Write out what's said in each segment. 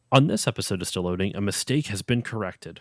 On this episode of Still Loading, a mistake has been corrected.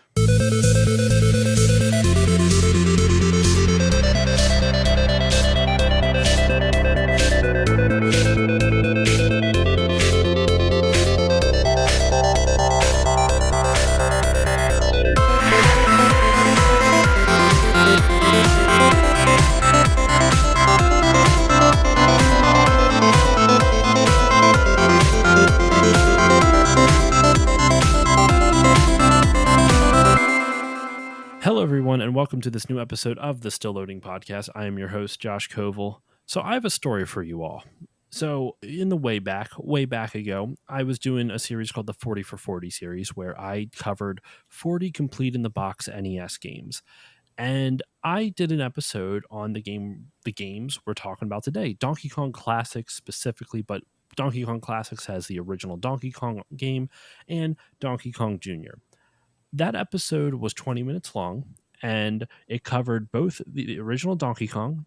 Hello, everyone, and welcome to this new episode of the Still Loading podcast. I am your host, Josh Koval. So I have a story for you all. So in the way back ago, I was doing a series called the 40 for 40 series where I covered 40 complete in the box NES games. And I did an episode on the games we're talking about today, Donkey Kong Classics specifically, but Donkey Kong Classics has the original Donkey Kong game and Donkey Kong Jr. That episode was 20 minutes long, and it covered both the original Donkey Kong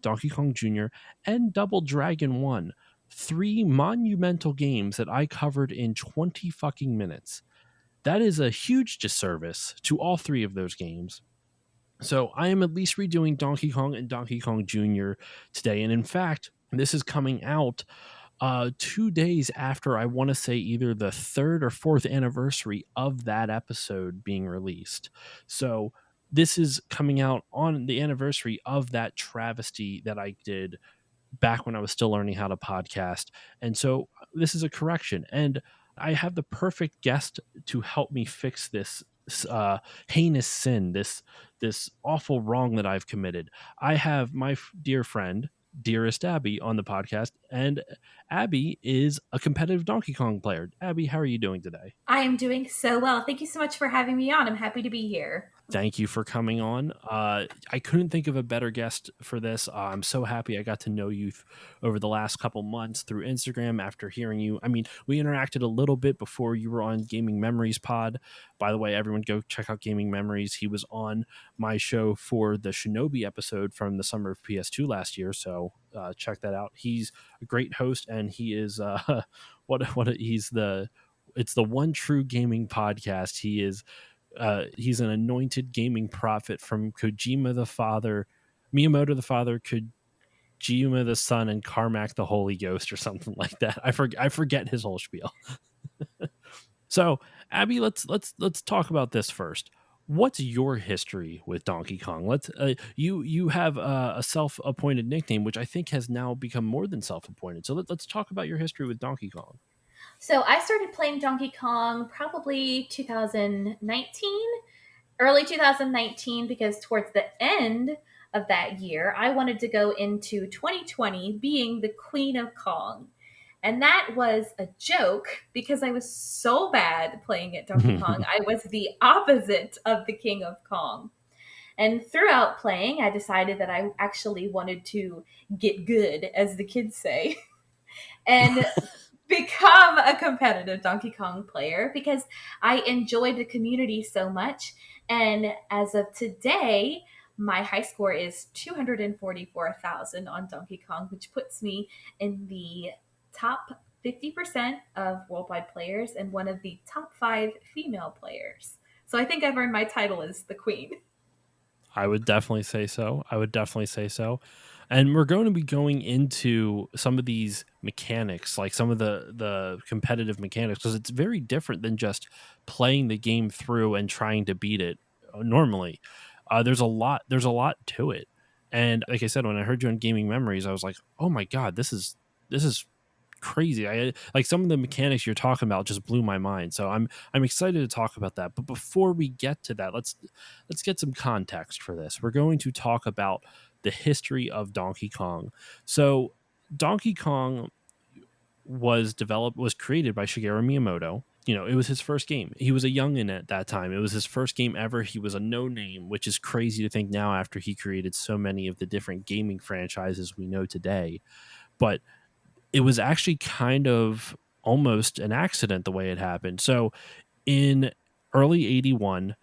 Jr., and Double Dragon 1. 3 monumental games that I covered in 20 fucking minutes. That is a huge disservice to all 3 of those games. So I am at least redoing Donkey Kong and Donkey Kong Jr. today. And in fact, this is coming out 2 days after, I want to say, either the 3rd or 4th anniversary of that episode being released. So this is coming out on the anniversary of that travesty that I did back when I was still learning how to podcast. And so this is a correction. And I have the perfect guest to help me fix this heinous sin, this awful wrong that I've committed. I have my dear friend, Dearest Abby, on the podcast, and Abby is a competitive Donkey Kong player. Abby, how are you doing today? I am doing so well. Thank you so much for having me on. I'm happy to be here. Thank you for coming on. I couldn't think of a better guest for this. I'm so happy I got to know you over the last couple months through Instagram after hearing you. I mean, we interacted a little bit before you were on Gaming Memories Pod. By the way, everyone go check out Gaming Memories. He was on my show for the Shinobi episode from the summer of PS2 last year. So check that out. He's a great host, and he is it's the one true gaming podcast. He's an anointed gaming prophet from Miyamoto the father, Kojima the son, and Carmack the Holy Ghost, or something like that. I forget his whole spiel. So, Abby, let's talk about this first. What's your history with Donkey Kong? You have a self-appointed nickname, which I think has now become more than self-appointed. So let's talk about your history with Donkey Kong. So I started playing Donkey Kong probably 2019, early 2019, because towards the end of that year, I wanted to go into 2020 being the Queen of Kong. And that was a joke because I was so bad playing at Donkey Kong. I was the opposite of the King of Kong. And throughout playing, I decided that I actually wanted to get good, as the kids say, and become a competitive Donkey Kong player because I enjoyed the community so much. And as of today, my high score is 244,000 on Donkey Kong, which puts me in the top 50% of worldwide players and one of the top 5 female players. So I think I've earned my title as the queen. I would definitely say so. And we're going to be going into some of these mechanics, like some of the competitive mechanics, because it's very different than just playing the game through and trying to beat it normally. There's a lot to it. And like I said, when I heard you on Gaming Memories, I was like, oh my God, this is crazy. I like some of the mechanics you're talking about just blew my mind. So I'm excited to talk about that. But before we get to that, let's get some context for this. We're going to talk about the history of Donkey Kong. So Donkey Kong was created by Shigeru Miyamoto. You know, it was his first game. He was a youngin' at that time. It was his first game ever. He was a no-name, which is crazy to think now after he created so many of the different gaming franchises we know today. But it was actually kind of almost an accident the way it happened. So in early 81,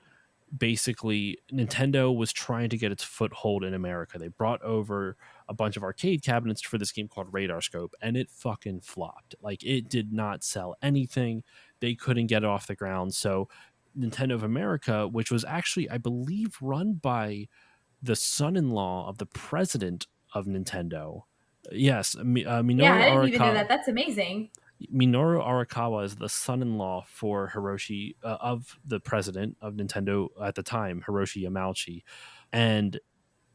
basically Nintendo was trying to get its foothold in America. They brought over a bunch of arcade cabinets for this game called Radar Scope, and it fucking flopped. Like, it did not sell anything. they couldn't get it off the ground. So Nintendo of America, which was actually, I believe, run by the son-in-law of the president of Nintendo. Yes, Yeah, Minoru I didn't even know Arakawa. that. That's amazing. Minoru Arakawa is the son-in-law for Hiroshi of the president of Nintendo at the time, Hiroshi Yamauchi, and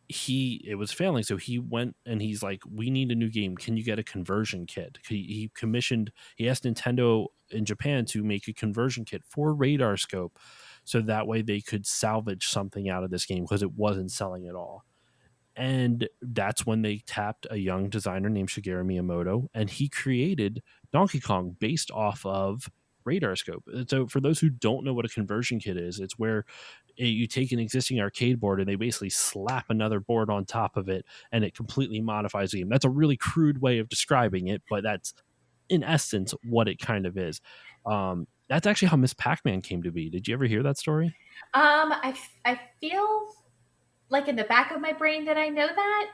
it was failing, so he went and he's like, we need a new game, can you get a conversion kit? He asked Nintendo in Japan to make a conversion kit for Radar Scope, so that way they could salvage something out of this game because it wasn't selling at all. And that's when they tapped a young designer named Shigeru Miyamoto, and he created Donkey Kong based off of Radar Scope. So, for those who don't know what a conversion kit is, it's where you take an existing arcade board and they basically slap another board on top of it, and it completely modifies the game. That's a really crude way of describing it, but that's in essence what it kind of is. That's actually how Miss Pac-Man came to be. Did you ever hear that story? I feel like in the back of my brain that I know that,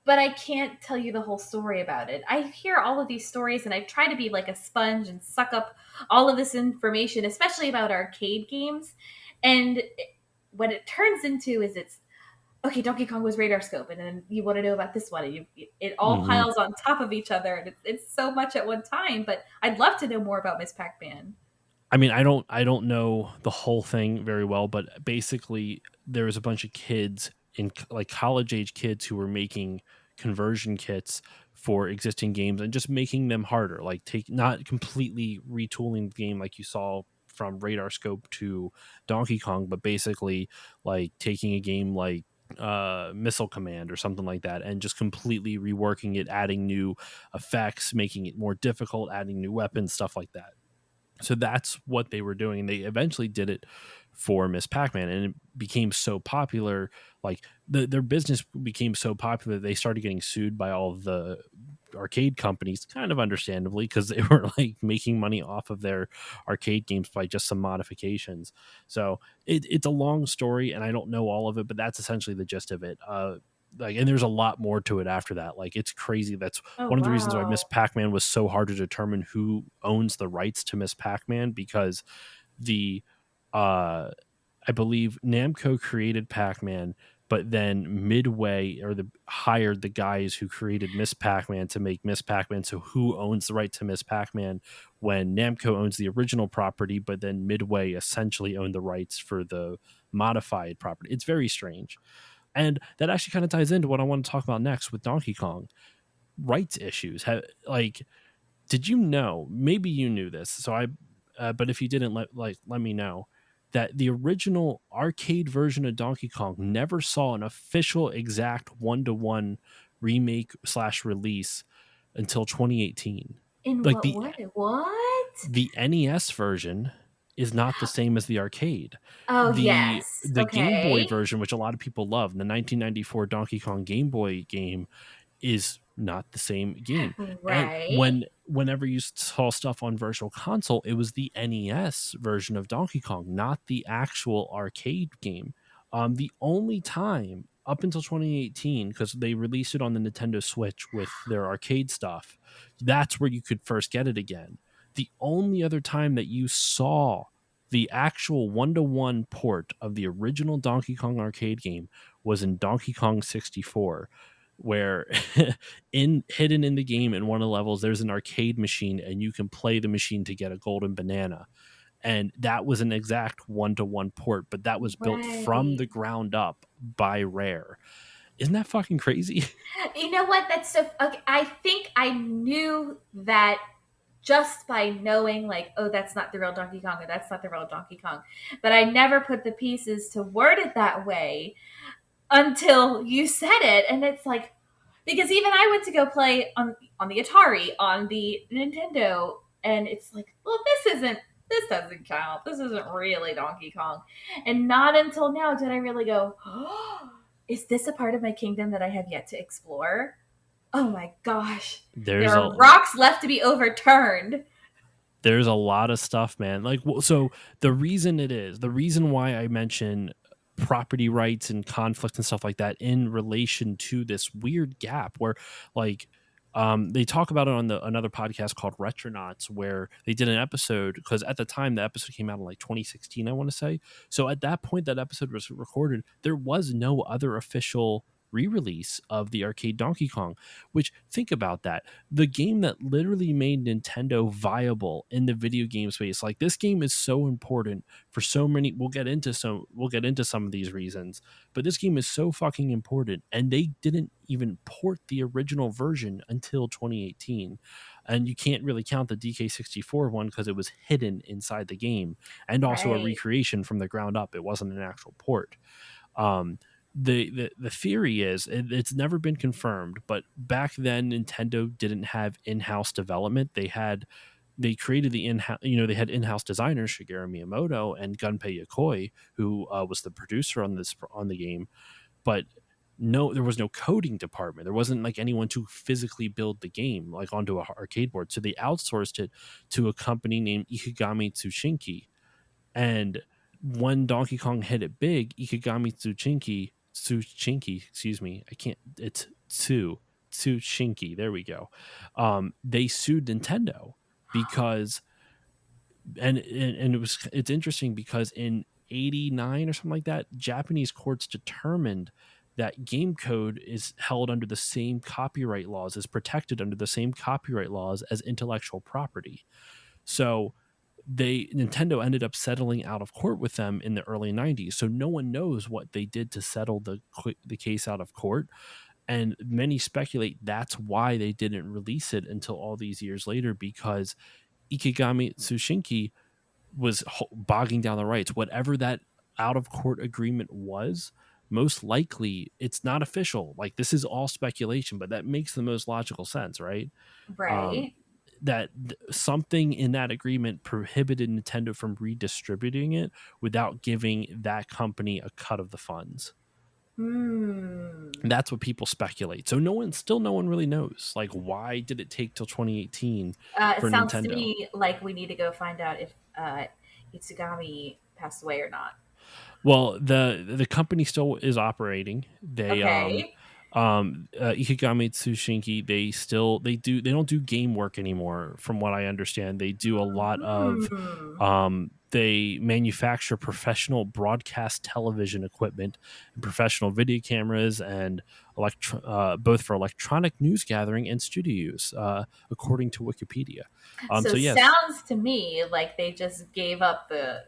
but I can't tell you the whole story about it. I hear all of these stories and I try to be like a sponge and suck up all of this information, especially about arcade games. And what it turns into is it's okay, Donkey Kong was Radar Scope, and then you want to know about this one, and it all Mm-hmm. piles on top of each other, and it's so much at one time. But I'd love to know more about Miss Pac-Man. I mean, I don't know the whole thing very well, but basically there was a bunch of kids like college age kids who were making conversion kits for existing games and just making them harder, like take not completely retooling the game like you saw from Radar Scope to Donkey Kong, but basically like taking a game like Missile Command or something like that and just completely reworking it, adding new effects, making it more difficult, adding new weapons, stuff like that. So that's what they were doing. And they eventually did it for Miss Pac-Man, and it became so popular. Like their business became so popular, they started getting sued by all of the arcade companies, kind of understandably, because they were like making money off of their arcade games by just some modifications. So it's a long story, and I don't know all of it, but that's essentially the gist of it. Like, and there's a lot more to it after that. Like, it's crazy. That's Oh one of the reasons why wow! Miss Pac-Man was so hard to determine who owns the rights to Miss Pac-Man, because the uh I believe Namco created Pac-Man, but then Midway hired the guys who created Miss Pac-Man to make Miss Pac-Man. So who owns the right to Miss Pac-Man when Namco owns the original property, but then Midway essentially owned the rights for the modified property? It's very strange. And that actually kind of ties into what I want to talk about next with Donkey Kong rights issues. Like, did you know? Maybe you knew this. But if you didn't, let me know that the original arcade version of Donkey Kong never saw an official exact 1-to-1 remake slash release until 2018. In Like what way? What? the NES version is not the same as the arcade. Oh The yes. the Game Boy Okay. version, which a lot of people love, the 1994 Donkey Kong Game Boy game, is not the same game. And Right. whenever you saw stuff on Virtual Console, it was the NES version of Donkey Kong, not the actual arcade game. The only time up until 2018, because they released it on the Nintendo Switch with their arcade stuff, that's where you could first get it again. The only other time that you saw the actual 1-to-1 port of the original Donkey Kong arcade game was in Donkey Kong 64, where in hidden in the game in one of the levels there's an arcade machine and you can play the machine to get a golden banana, and that was an exact 1-to-1 port, but that was built from Right. the ground up by Rare. Isn't that fucking crazy? You know what? That's so. Okay, I think I knew that just by knowing, like, oh, that's not the real Donkey Kong, or that's not the real Donkey Kong. But I never put the pieces to word it that way until you said it, and it's like because even I went to go play on the Atari, on the Nintendo, and it's like, well, this doesn't count. This isn't really Donkey Kong. And not until now did I really go, oh, is this a part of my kingdom that I have yet to explore? Oh my gosh. There there's are a rocks left to be overturned. there's a lot of stuff, man. Like, so the reason why I mention property rights and conflict and stuff like that in relation to this weird gap where, like, They talk about it on another podcast called Retronauts, where they did an episode, because at the time the episode came out in like 2016, I want to say. So at that point that episode was recorded, there was no other official re-release of the arcade Donkey Kong. Which, think about that, the game that literally made Nintendo viable in the video game space. Like, this game is so important for so many. We'll get into some of these reasons, but this game is so fucking important, and they didn't even port the original version until 2018. And you can't really count the DK64 one because it was hidden inside the game, and also a Right. recreation from the ground up. It wasn't an actual port. um, the theory is, it's never been confirmed, but back then Nintendo didn't have in-house development. They created the in-house, they had in-house designers Shigeru Miyamoto and Gunpei Yokoi, who was the producer on the game. But no, there was no coding department. There wasn't like anyone to physically build the game like onto a arcade board. So they outsourced it to a company named Ikigami Tsushinki. And when Donkey Kong hit it big, Ikigami Tsushinki, excuse me, I can't, it's Tsushinki, there we go. They sued Nintendo because, and it's interesting because in 89 or something like that, Japanese courts determined that game code is held under the same copyright laws, is protected under the same copyright laws as intellectual property. So Nintendo ended up settling out of court with them in the early 90s. So no one knows what they did to settle the case out of court, and many speculate that's why they didn't release it until all these years later, because Ikigami Tsushinki was bogging down the rights. Whatever that out of court agreement was, most likely it's not official. Like, this is all speculation, but that makes the most logical sense, right? Um, Right. that something in that agreement prohibited Nintendo from redistributing it without giving that company a cut of the funds. Hmm. And that's what people speculate. So no one really knows. Like, why did it take till 2018 It for sounds to Nintendo? me like we need to go find out if Itsugami passed away or not. Well, the company still is operating. Okay. Ikigami Tsushinki, they don't do game work anymore, from what I understand. They do a lot of, Hmm. they manufacture professional broadcast television equipment and professional video cameras, and both for electronic news gathering and studio use, according to Wikipedia. So So yes. sounds to me like they just gave up the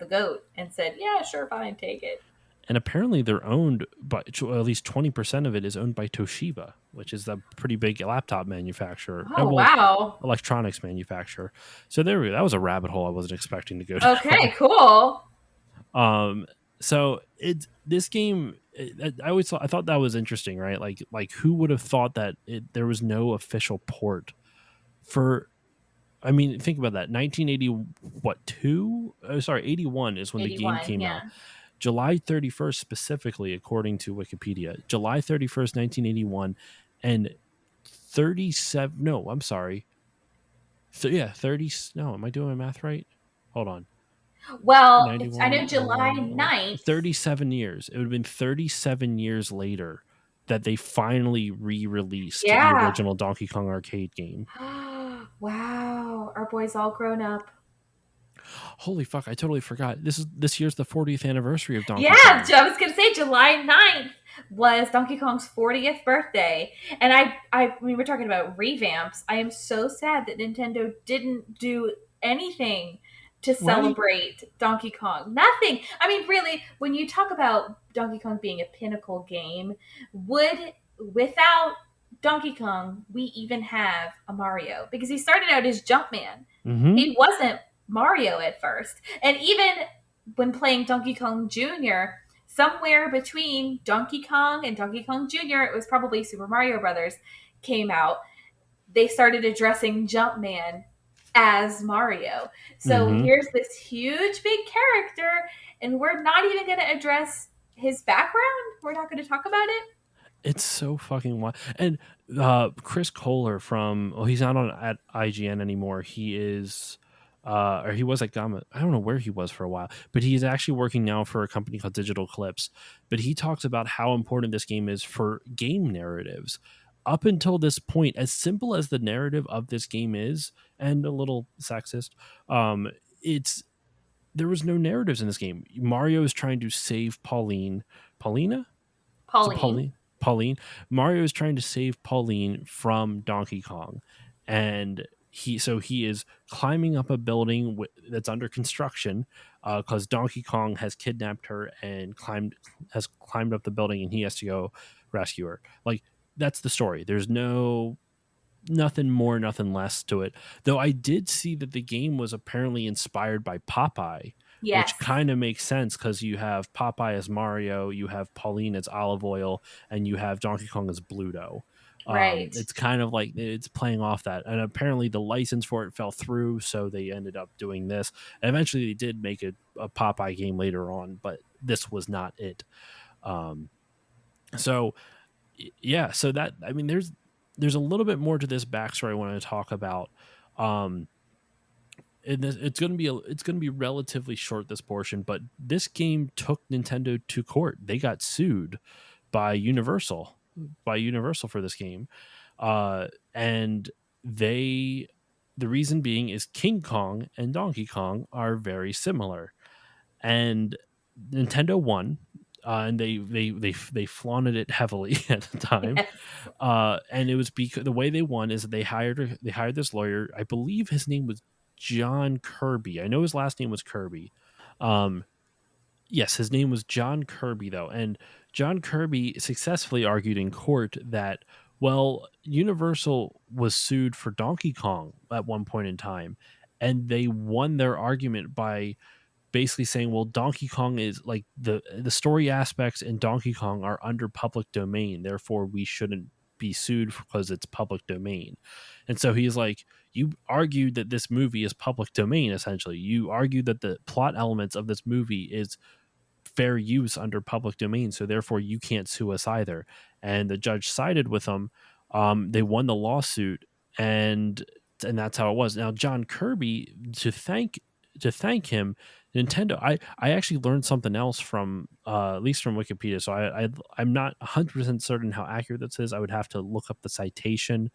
goat and said, "Yeah, sure, fine, take it." And apparently they're owned by, at least 20% of it is owned by Toshiba, which is a pretty big laptop manufacturer. Oh Well, wow. electronics manufacturer. So there we go. That was a rabbit hole I wasn't expecting to go Okay, down. cool. So this game, I thought that was interesting, right? Like who would have thought that there was no official port for, I mean, think about that. 1980, what, two? Oh, sorry, 81 is when the game 81, came out. yeah. July 31st, specifically, according to Wikipedia, July 31st, 1981, and 37. No, I'm sorry. Yeah, 30. No, am I doing my math right? Hold on. Well, I 91, know July 01, 9th. 37 years. It would have been 37 years later that they finally re released the Yeah. original Donkey Kong arcade game. Wow, our boy's all grown up. Holy fuck, I totally forgot. This year's the 40th anniversary of Yeah, Donkey Kong. I was gonna say July 9th was Donkey Kong's 40th birthday. And I mean, we're talking about revamps. I am so sad that Nintendo didn't do anything to Right? celebrate Donkey Kong. Nothing. I mean, really, when you talk about Donkey Kong being a pinnacle game, would without Donkey Kong, we even have a Mario? Because he started out as Jumpman. Mm-hmm. He wasn't Mario at first. And even when playing Donkey Kong Jr., somewhere between Donkey Kong and Donkey Kong Jr., it was probably Super Mario Brothers, came out, they started addressing Jumpman as Mario. So Mm-hmm. here's this huge big character, and we're not even going to address his background. We're not going to talk about it. It's so fucking wild. And Chris Kohler from, well, he's not on at IGN anymore. He is, or he was at Gamma. I don't know where he was for a while, but he's actually working now for a company called Digital Clips. But he talks about how important this game is for game narratives. up until this point, as simple as the narrative of this game is, and a little sexist, it's there was no narratives in this game. Mario is trying to save Paulina. Is it Pauline. Pauline? Pauline. Mario is trying to save Pauline from Donkey Kong, and he is climbing up a building that's under construction because Donkey Kong has kidnapped her and climbed up the building, and he has to go rescue her. Like, that's the story. There's nothing more, nothing less to it. Though I did see that the game was apparently inspired by Popeye, which Yes. kind of makes sense because you have Popeye as Mario, you have Pauline as Olive Oil, and you have Donkey Kong as Bluto. Right. It's kind of like it's playing off that, and apparently the license for it fell through, so they ended up doing this. And eventually, they did make a Popeye game later on, but this was not it. Um, so yeah, so that, I mean, there's a little bit more to this backstory I want to talk about. um it's going to be it's going to be relatively short, this portion, but this game took Nintendo to court. They got sued by Universal for this game, and they the reason being is King Kong and Donkey Kong are very similar, and Nintendo won. And they flaunted it heavily at the time, Yes. and it was because the way they won is that they hired this lawyer. I believe his name was John Kirby. I know his last name was Kirby. Um, yes, his name was John Kirby, though, and John Kirby successfully argued in court that, well, Universal was sued for Donkey Kong at one point in time, and they won their argument by basically saying, well, Donkey Kong is like the story aspects in Donkey Kong are under public domain, therefore we shouldn't be sued because it's public domain. And so he's like, you argued that this movie is public domain. Essentially, you argued that the plot elements of this movie is fair use under public domain, so therefore you can't sue us either. And the judge sided with them. They won the lawsuit, and that's how it was. Now, John Kirby, to thank him, Nintendo. I actually learned something else from at least from Wikipedia. So I'm not 100% certain how accurate this is. I would have to look up the citation.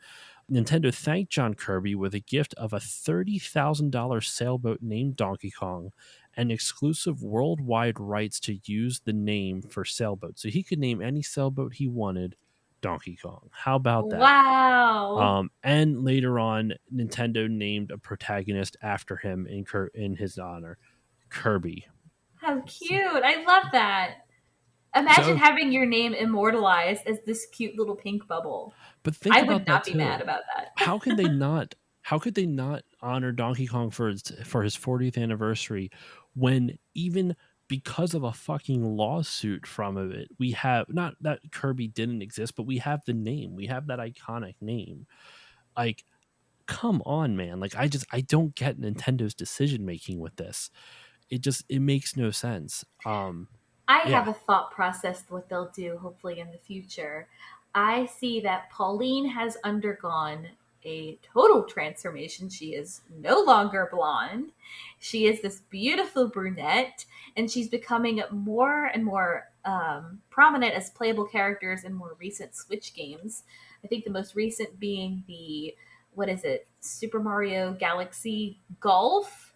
Nintendo thanked John Kirby with a gift of a $30,000 sailboat named Donkey Kong and exclusive worldwide rights to use the name for sailboat. So he could name any sailboat he wanted Donkey Kong. How about that? Wow. And later on, Nintendo named a protagonist after him in his honor, Kirby. How cute. I love that. Imagine So, having your name immortalized as this cute little pink bubble. but think I about would that not be mad too. about that. How could they not? How could they not honor Donkey Kong for his 40th anniversary when, even because of a fucking lawsuit from it, we have, not that Kirby didn't exist, but we have the name. We have that iconic name. Like, come on, man. Like, I don't get Nintendo's decision making with this. It makes no sense. I have Yeah. a thought process what they'll do hopefully in the future. I see that Pauline has undergone a total transformation. She is no longer blonde. She is this beautiful brunette, and she's becoming more and more prominent as playable characters in more recent Switch games. I think the most recent being the, what is it, Super Mario Galaxy Golf?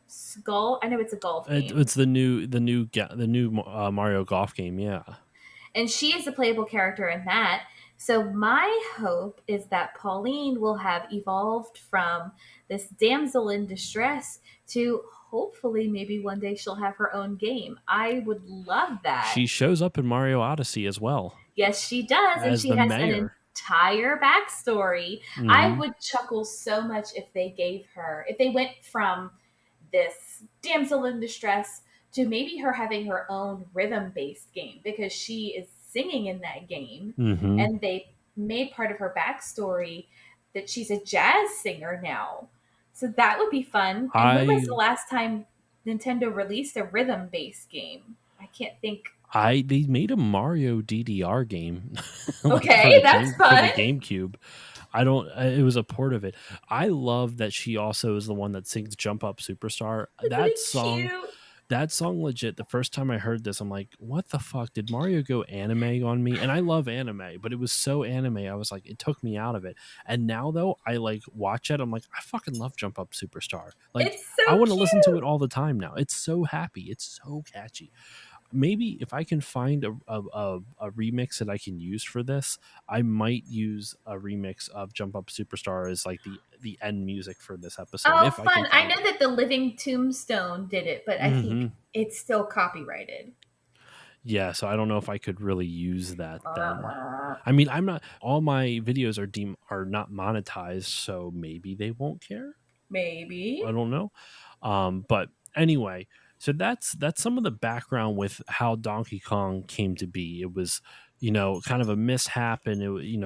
Golf. I know it's a golf game. It's the new Mario Golf game, yeah. And she is a playable character in that. So my hope is that Pauline will have evolved from this damsel in distress to hopefully maybe one day she'll have her own game. I would love that. She shows up in Mario Odyssey as well Yes, she does. And as she the has an mayor. entire backstory. I Hmm. would chuckle so much if they went from this damsel in distress to maybe her having her own rhythm based game because she is singing in that game. Hmm. And they made part of her backstory that she's a jazz singer now. So that would be fun. And when was I the last time Nintendo released a rhythm based game? I can't think. they made a Mario DDR game like Okay, that's for the fun. GameCube. I don't. It was a port of it. I love that she also is the one that sings "Jump Up Superstar." Isn't That it song, cute? That song legit, the first time I heard this, I'm like, what the fuck? Did Mario go anime on me? And I love anime, but it was so anime. I was like, it took me out of it. And now though, I like watch it. I'm like, I fucking love Jump Up Superstar. Like, It's so I want to listen to it cute. all the time now. It's so happy. It's so catchy. Maybe if I can find a remix that I can use for this, I might use a remix of Jump Up Superstar as like the end music for this episode Oh, if I can fun. I find know it. that the Living Tombstone did it, but I think it's still copyrighted. Yeah, so I don't know if I could really use that then. I mean, I'm not all my videos are not monetized, so maybe they won't care. I Maybe. don't know. But anyway, so that's some of the background with how Donkey Kong came to be. It was, kind of a mishap, and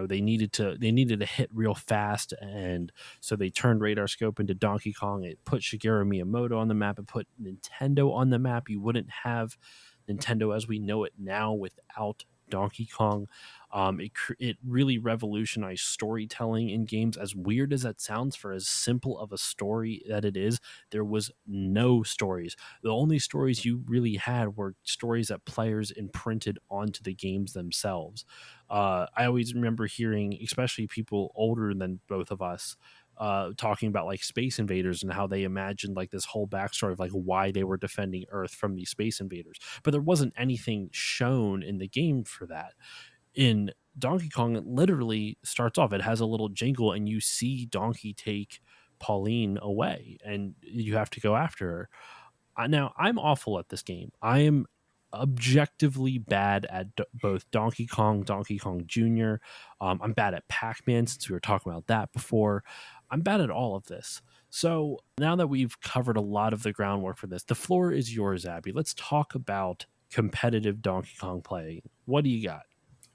they needed to hit real fast, and so they turned Radar Scope into Donkey Kong. It put Shigeru Miyamoto on the map. It put Nintendo on the map. You wouldn't have Nintendo as we know it now without Donkey Kong. It really revolutionized storytelling in games. As weird as that sounds, for as simple of a story that it is, there was no stories. The only stories you really had were stories that players imprinted onto the games themselves. I always remember hearing, especially people older than both of us, talking about like Space Invaders and how they imagined like this whole backstory of like why they were defending Earth from these Space Invaders. But there wasn't anything shown in the game for that. In Donkey Kong, it literally starts off, it has a little jingle, and you see Donkey take Pauline away, and you have to go after her. Now, I'm awful at this game. I am objectively bad at both Donkey Kong Jr. I'm bad at Pac Man, since we were talking about that before. I'm bad at all of this. So now that we've covered a lot of the groundwork for this, the floor is yours, Abby. Let's talk about competitive Donkey Kong playing. What do you got?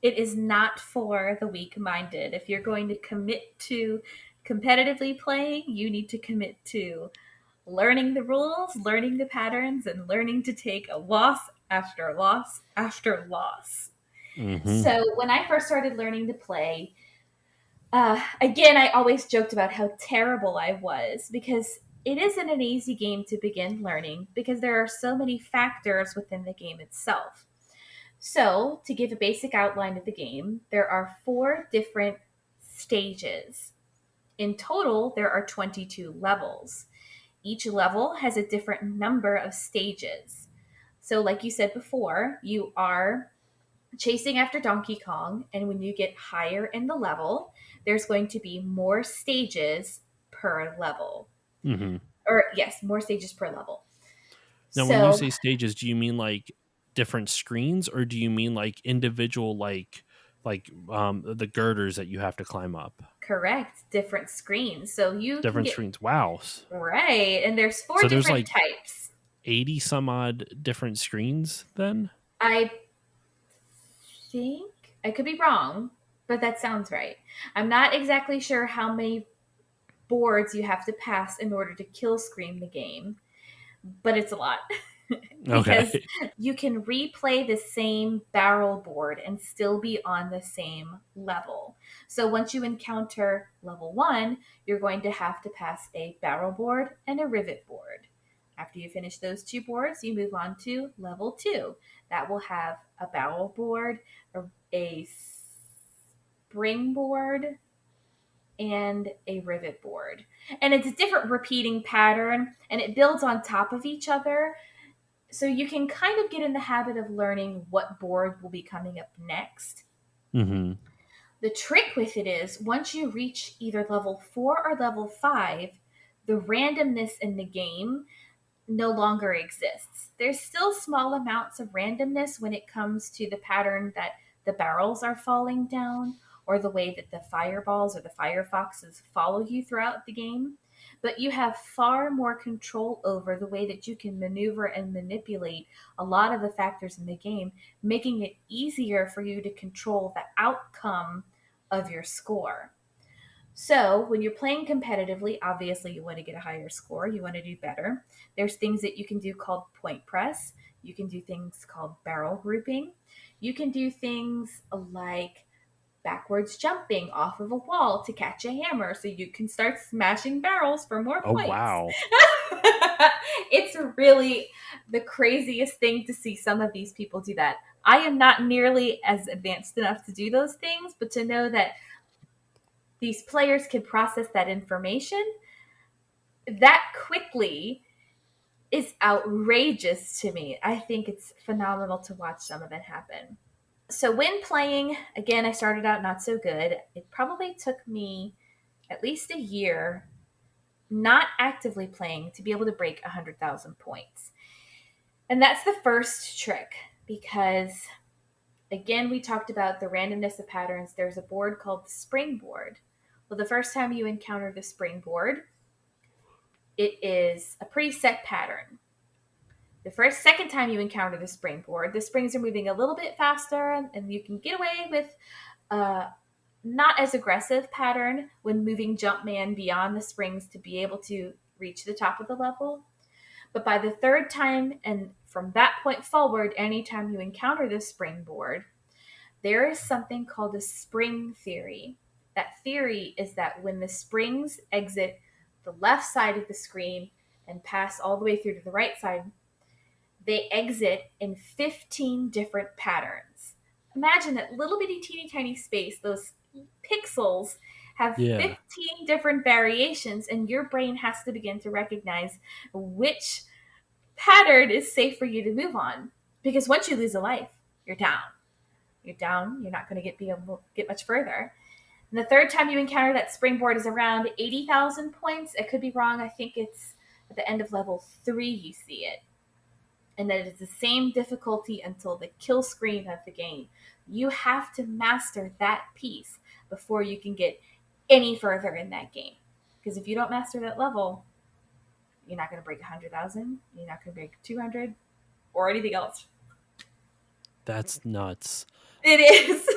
It is not for the weak minded. If you're going to commit to competitively playing, you need to commit to learning the rules, learning the patterns, and learning to take a loss after loss after loss. Mm-hmm. So when I first started learning to play, again, I always joked about how terrible I was because it isn't an easy game to begin learning because there are so many factors within the game itself. So, to give a basic outline of the game, there are 4 different stages. In total, there are 22 levels. Each level has a different number of stages. So, like you said before, you are chasing after Donkey Kong, and when you get higher in the level, there's going to be more stages per level. Mm-hmm. Or, yes, more stages per level. Now, when you So, say stages, do you mean like different screens, or do you mean like individual, like the girders that you have to climb up? correct, different screens. So, you can Different get screens. Wow. right. And there's four So there's different like types. 80 some odd different screens then? I think I could be wrong, but that sounds right. I'm not exactly sure how many boards you have to pass in order to kill scream the game, but it's a lot. Because Okay. you can replay the same barrel board and still be on the same level. So once you encounter level 1, you're going to have to pass a barrel board and a rivet board. After you finish those 2 boards, you move on to level 2. That will have a barrel board, a spring board, and a rivet board. And it's a different repeating pattern and it builds on top of each other, so you can kind of get in the habit of learning what board will be coming up next. Mm-hmm. The trick with it is once you reach either level 4 or level 5, the randomness in the game no longer exists. There's still small amounts of randomness when it comes to the pattern that the barrels are falling down or the way that the fireballs or the firefoxes follow you throughout the game. But you have far more control over the way that you can maneuver and manipulate a lot of the factors in the game, making it easier for you to control the outcome of your score. So, when you're playing competitively, obviously you want to get a higher score, you want to do better. There's things that you can do called point press, you can do things called barrel grouping, you can do things like backwards jumping off of a wall to catch a hammer so you can start smashing barrels for more Oh points. wow. It's really the craziest thing to see some of these people do that. I am not nearly as advanced enough to do those things, but to know that these players can process that information that quickly is outrageous to me. I think it's phenomenal to watch some of it happen. So when playing, again, I started out not so good. It probably took me at least a year not actively playing to be able to break 100,000 points. And that's the first trick because, again, we talked about the randomness of patterns. There's a board called the springboard. Well, the first time you encounter the springboard, it is a pretty set pattern. Second time you encounter the springboard, the springs are moving a little bit faster, and you can get away with not as aggressive pattern when moving Jumpman beyond the springs to be able to reach the top of the level. But by the third time, and from that point forward, anytime you encounter the springboard, there is something called a spring theory. That theory is that when the springs exit the left side of the screen and pass all the way through to the right side, they exit in 15 different patterns. Imagine that little bitty teeny tiny space, those pixels have Yeah. 15 different variations, and your brain has to begin to recognize which pattern is safe for you to move on. Because once you lose a life, you're down. You're down. You're not going to be able to get much further. And the third time you encounter that springboard is around 80,000 points. I could be wrong. I think it's at the end of level 3 you see it. And that it's the same difficulty until the kill screen of the game. You have to master that piece before you can get any further in that game. Because if you don't master that level, you're not going to break 100,000. You're not going to break 200 or anything else. That's nuts. It is.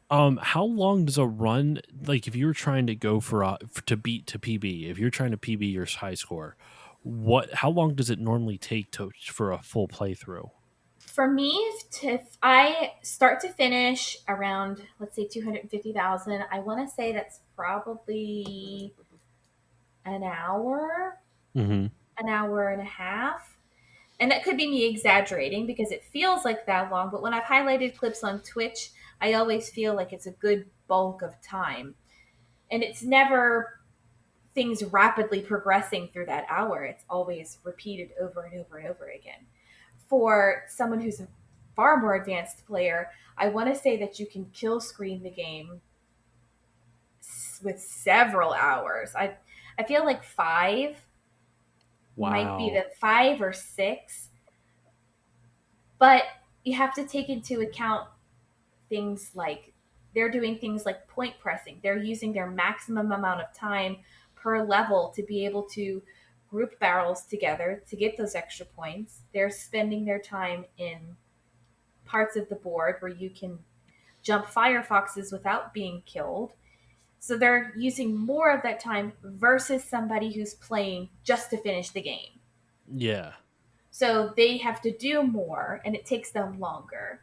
How long does a run, like if you were trying to go to beat to PB, if you're trying to PB your high score, how long does it normally take for a full playthrough? For me, if I start to finish around, let's say 250,000, I want to say that's probably an hour, Mm-hmm. an hour and a half. And that could be me exaggerating because it feels like that long. But when I've highlighted clips on Twitch, I always feel like it's a good bulk of time. And it's never things rapidly progressing through that hour. It's always repeated over and over and over again. For someone who's a far more advanced player, I want to say that you can kill screen the game with several hours. I feel like 5 might be Wow. the 5 or 6, but you have to take into account things like they're doing things like point pressing. They're using their maximum amount of time per level to be able to group barrels together to get those extra points. They're spending their time in parts of the board where you can jump firefoxes without being killed. So they're using more of that time versus somebody who's playing just to finish the game. Yeah. So they have to do more and it takes them longer.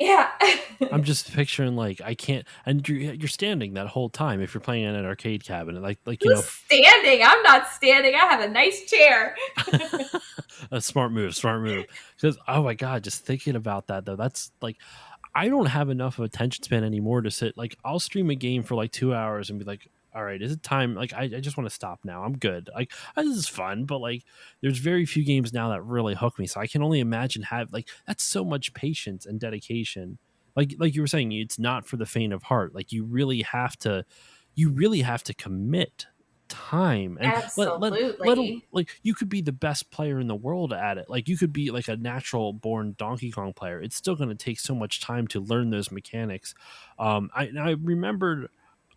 Yeah. I'm just picturing like I can't, and you're standing that whole time if you're playing in an arcade cabinet, like Who's standing? I'm not standing. I have a nice chair. a smart move, smart move. Because oh my god, just thinking about that though, that's like I don't have enough of attention span anymore to sit. Like I'll stream a game for like 2 hours and be like, all right, is it time? Like I just want to stop now. I'm good. Like this is fun, but like there's very few games now that really hook me. So I can only imagine like that's so much patience and dedication. Like you were saying, it's not for the faint of heart. Like you really have to commit time and let Absolutely. like you could be the best player in the world at it, like you could be like a natural born Donkey Kong player. It's still going to take so much time to learn those mechanics. I remembered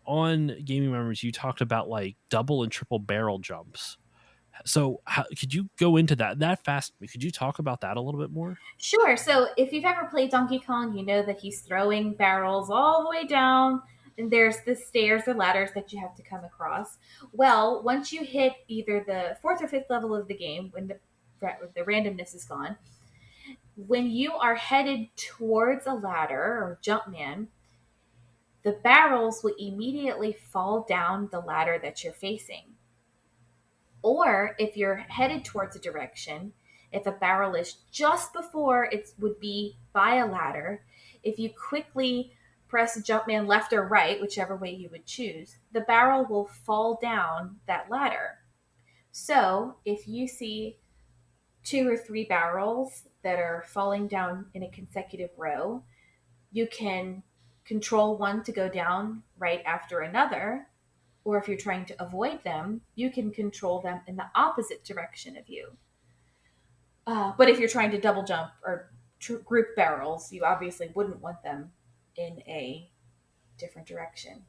on Gaming Memories you talked about like double and triple barrel jumps. So could you go into that fast? Could you talk about that a little bit more? Sure. So if you've ever played Donkey Kong, you know that he's throwing barrels all the way down, and there's the stairs or ladders that you have to come across. Well, once you hit either the fourth or fifth level of the game, when the randomness is gone, When you are headed towards a ladder or Jumpman, the barrels will immediately fall down the ladder that you're facing. Or if you're headed towards a direction, if a barrel is just before it would be by a ladder, if you quickly press Jumpman left or right, whichever way you would choose, the barrel will fall down that ladder. So if you see two or three barrels that are falling down in a consecutive row, you can control one to go down right after another. Or if you're trying to avoid them, you can control them in the opposite direction of you. But if you're trying to double jump or group barrels, you obviously wouldn't want them in a different direction.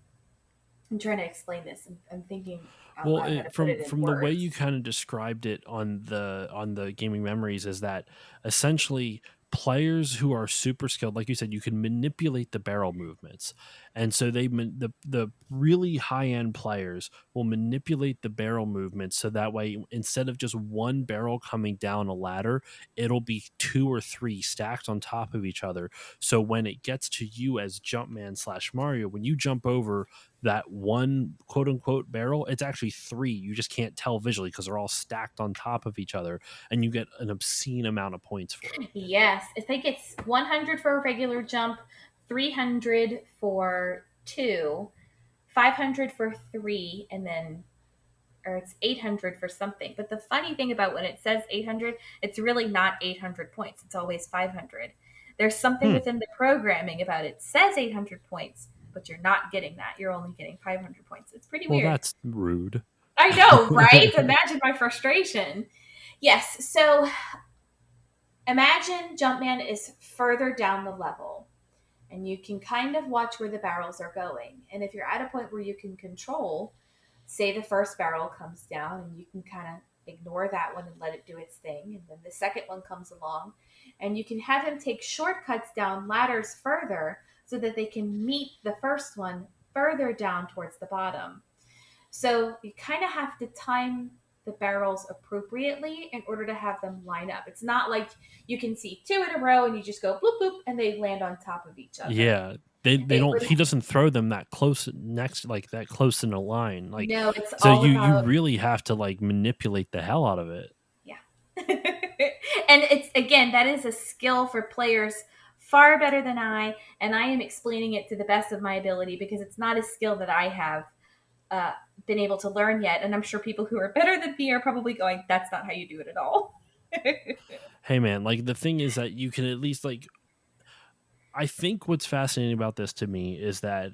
I'm trying to explain this. I'm thinking out Well, loud how to put it in from the way you words. kind of described it on the gaming memories, is that essentially players who are super skilled, like you said, you can manipulate the barrel movements, and so the really high end players will manipulate the barrel movements so that way instead of just one barrel coming down a ladder, it'll be two or three stacked on top of each other. So when it gets to you as Jumpman slash Mario, when you jump over that one quote unquote barrel, it's actually three. You just can't tell visually because they're all stacked on top of each other, and you get an obscene amount of points for it. Yes, I think it's 100 for a regular jump, 300 for two, 500 for three, and then or it's 800 for something. But the funny thing about when it says 800, it's really not 800 points. It's always 500. There's something Hmm. within the programming about it. It says 800 points, but you're not getting that. You're only getting 500 points. It's pretty Well, weird. that's rude. I know, right? Imagine my frustration. Yes, so imagine Jumpman is further down the level and you can kind of watch where the barrels are going. And if you're at a point where you can control, say the first barrel comes down and you can kind of ignore that one and let it do its thing. And then the second one comes along and you can have him take shortcuts down ladders further so that they can meet the first one further down towards the bottom. So you kind of have to time the barrels appropriately in order to have them line up. It's not like you can see two in a row and you just go bloop bloop and they land on top of each other. Yeah, they It don't. would He doesn't throw them that close next, like that close in a line. Like, no, it's so all you about really have to like manipulate the hell out of it. yeah. And it's again that is a skill for players far better than and I am explaining it to the best of my ability because it's not a skill that I have uh, been able to learn yet. And I'm sure people who are better than me are probably going, "That's not how you do it at all." Hey man, like the thing is that you can at least like. I think what's fascinating about this to me is that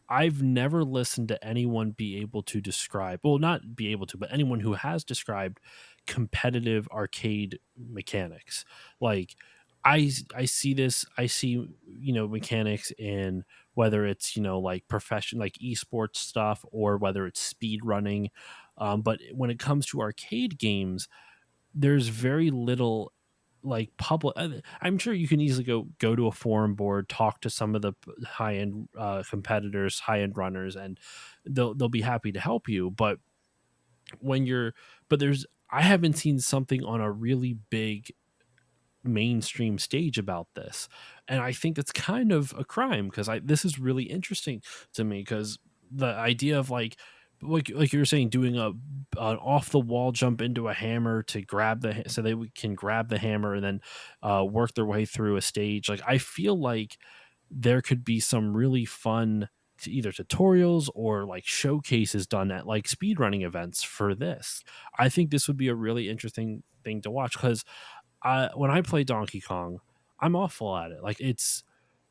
I've never listened to anyone be able to describe, well, not be able to, but anyone who has described competitive arcade mechanics. Like, I see this, I see, mechanics in whether it's, like profession, like esports stuff, or whether it's speed running. But when it comes to arcade games, there's very little like public. I'm sure you can easily go to a forum board, talk to some of the high end competitors, high end runners, and they'll be happy to help you. But when you're but there's I haven't seen something on a really big mainstream stage about this, and I think it's kind of a crime because I this is really interesting to me because the idea of like you were saying, doing an off the wall jump into a hammer to grab so they can grab the hammer and then work their way through a stage. Like, I feel like there could be some really fun either tutorials or like showcases done at like speedrunning events for this. I think this would be a really interesting thing to watch because when I play Donkey Kong, I'm awful at it. Like,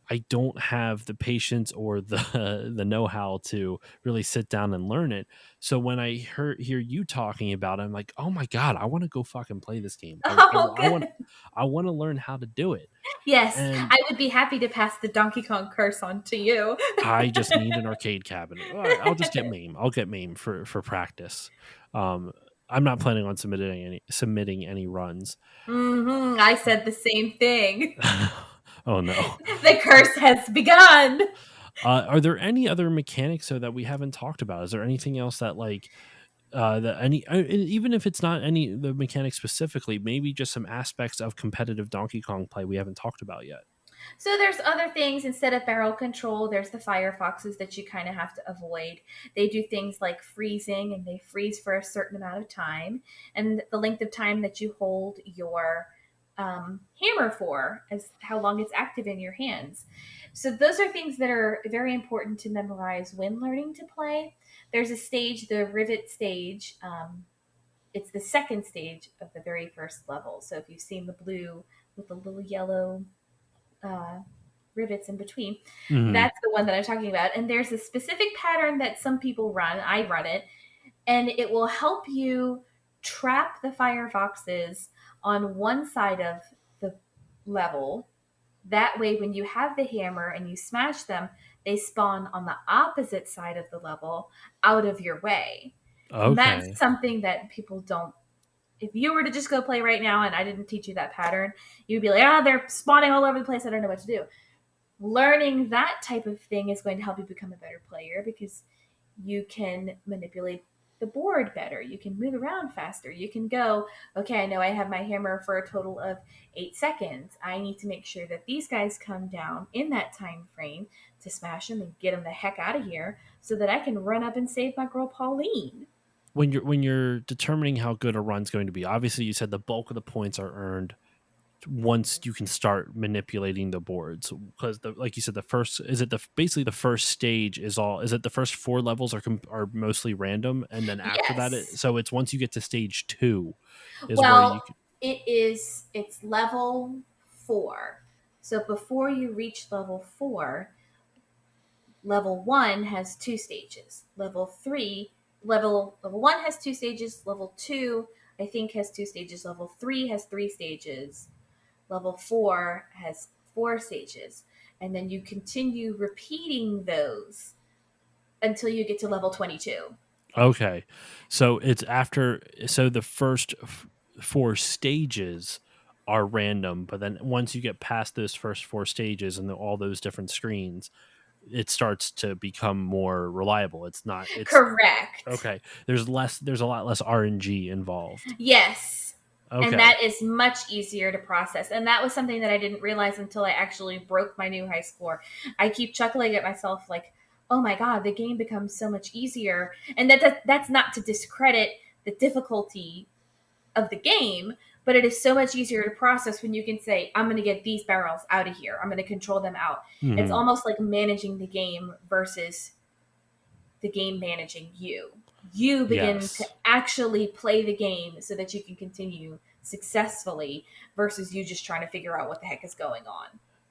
I don't have the patience or the the know how to really sit down and learn it. So when I hear you talking about it, I'm like, oh my god, I want to go fucking play this game. Oh, good. I want to learn how to do it, Yes, and I would be happy to pass the Donkey Kong curse on to you. I just need an arcade cabinet. All right, I'll just get MAME. I'll get MAME for practice. Um, I'm not planning on submitting any runs. I said the same thing. Oh no. The curse has begun. Are there any other mechanics though that we haven't talked about? Is there anything else that like Even if it's not any the mechanics specifically, maybe just some aspects of competitive Donkey Kong play we haven't talked about yet. So there's other things instead of barrel control. There's the firefoxes that you kind of have to avoid. They do things like freezing, and they freeze for a certain amount of time, and the length of time that you hold your hammer for is how long it's active in your hands. So those are things that are very important to memorize when learning to play. There's a stage, the rivet stage. It's the second stage of the very first level. So if you've seen the blue with the little yellow uh, rivets in between. Hmm. That's the one that I'm talking about. And there's a specific pattern that some people run. I run it, and it will help you trap the firefoxes on one side of the level. That way, when you have the hammer and you smash them, they spawn on the opposite side of the level out of your way. And that's Okay. something that people don't. If you were to just go play right now and I didn't teach you that pattern, you'd be like, they're spawning all over the place. I don't know what to do. Learning that type of thing is going to help you become a better player because you can manipulate the board better. You can move around faster. You can go, okay, I know I have my hammer for a total of 8 seconds. I need to make sure that these guys come down in that time frame to smash them and get them the heck out of here so that I can run up and save my girl Pauline. When you're determining how good a run's going to be, obviously you said the bulk of the points are earned once you can start manipulating the boards, because like you said, the first is it the basically the first stage is all is it the first four levels are mostly random, and then after that Yes. so it's once you get to stage two is where you Well, it's level 4. So before you reach level 4, level 1 has 2 stages. Level 1 has 2 stages. Level 2, I think, has 2 stages. Level 3 has 3 stages. Level 4 has 4 stages. And then you continue repeating those until you get to level 22. okay, so it's after so the first four stages are random, but then once you get past those first four stages and all those different screens, it starts to become more reliable. It's Correct. okay. There's a lot less RNG involved. Yes. And Okay. that is much easier to process. And that was something that I didn't realize until I actually broke my new high score. I keep chuckling at myself like, "Oh my god, the game becomes so much easier." And that's not to discredit the difficulty of the game, but it is so much easier to process when you can say, "I'm going to get these barrels out of here. I'm going to control them out." It's Mhm. almost like managing the game versus the game managing you. You begin to Yes. actually play the game so that you can continue successfully versus you just trying to figure out what the heck is going on.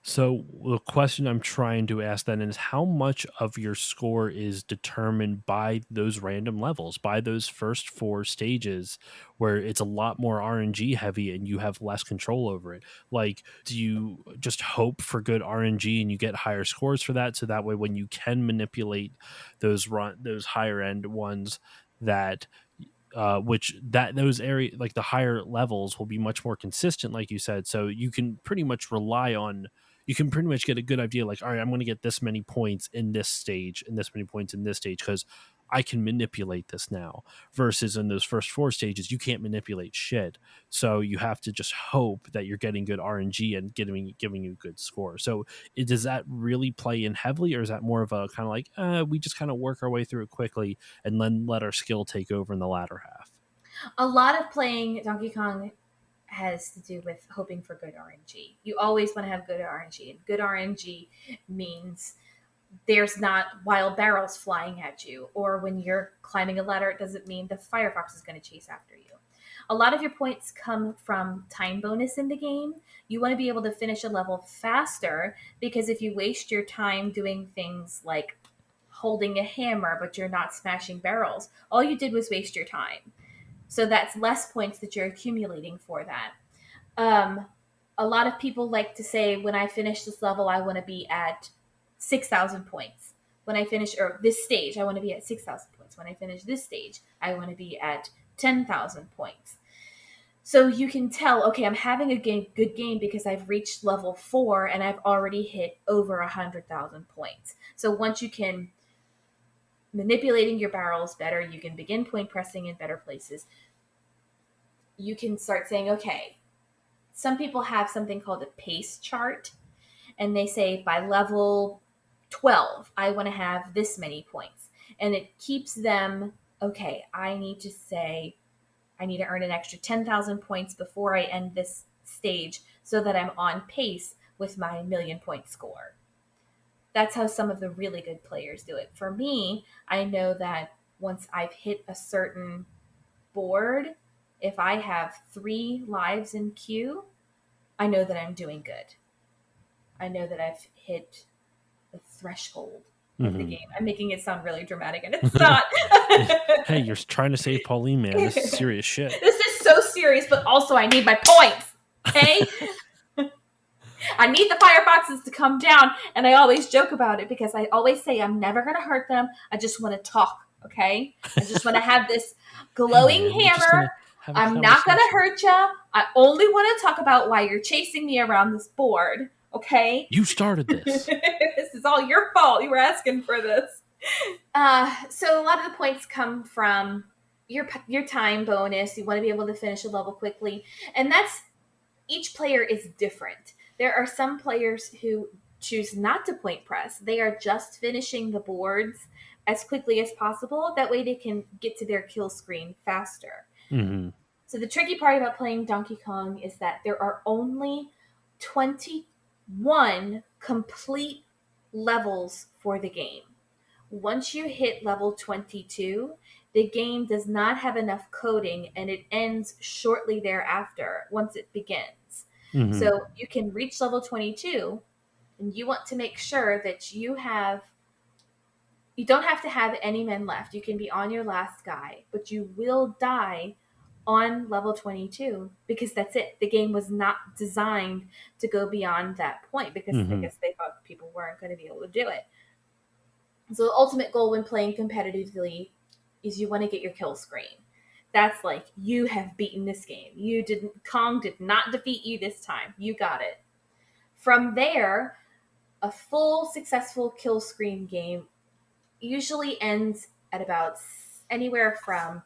So the question I'm trying to ask then is how much of your score is determined by those random levels, by those first four stages where it's a lot more RNG heavy and you have less control over it? Like, do you just hope for good RNG and you get higher scores for that so that way when you can manipulate those higher end ones that which that those area like the higher levels will be much more consistent, like you said, so you can pretty much rely on you can pretty much get a good idea like, all right, I'm going to get this many points in this stage and this many points in this stage because I can manipulate this now, versus in those first four stages you can't manipulate shit, so you have to just hope that you're getting good RNG and giving you a good score. So does that really play in heavily, or is that more of a kind of like we just kind of work our way through it quickly and then let our skill take over in the latter half? A lot of playing Donkey Kong has to do with hoping for good RNG. You always want to have good RNG, and good RNG means there's not wild barrels flying at you, or when you're climbing a ladder, it doesn't mean the firefox is going to chase after you. A lot of your points come from time bonus in the game. You want to be able to finish a level faster because if you waste your time doing things like holding a hammer but you're not smashing barrels, all you did was waste your time. So that's less points that you're accumulating for that. Um, a lot of people like to say, when I finish this level, I want to be at 6,000 points. When I finish, or this stage, I want to be at 6,000 points. When I finish this stage, I want to be at 10,000 points. So you can tell, okay, I'm having a good game because I've reached level 4 and I've already hit over 100,000 points. So once you can manipulating your barrels better. You can begin point pressing in better places. You can start saying, okay, some people have something called a pace chart, and they say by level 12, I want to have this many points. And it keeps them, okay, I need to earn an extra 10,000 points before I end this stage so that I'm on pace with my million point score. That's how some of the really good players do it. For me, I know that once I've hit a certain board, if I have 3 lives in queue, I know that I'm doing good. I know that I've hit the threshold of the Mm-hmm. game. I'm making it sound really dramatic, and it's not. Hey, you're trying to save Pauline, man. This is serious shit. This is so serious, but also I need my points. Okay? I need the fireboxes to come down, and I always joke about it because I always say I'm never going to hurt them. I just want to talk, okay? I just want to have this Hey, glowing man, we're just hammer. gonna have a I'm not going to conversation. hurt you. I only want to talk about why you're chasing me around this board, okay? You started this. This is all your fault. You were asking for this. So a lot of the points come from your time bonus. You want to be able to finish a level quickly, and that's each player is different. There are some players who choose not to point press. They are just finishing the boards as quickly as possible. That way they can get to their kill screen faster. Mm-hmm. So the tricky part about playing Donkey Kong is that there are only 21 complete levels for the game. Once you hit level 22, the game does not have enough coding and it ends shortly thereafter once it begins. Mm-hmm. So you can reach level 22 and you want to make sure that you don't have to have any men left. You can be on your last guy, but you will die on level 22 because that's it. The game was not designed to go beyond that point because I Mm-hmm. guess they thought people weren't going to be able to do it. So the ultimate goal when playing competitively is you want to get your kill screen. That's like you have beaten this game. Kong did not defeat you this time. You got it. From there, a full successful kill screen game usually ends at about anywhere from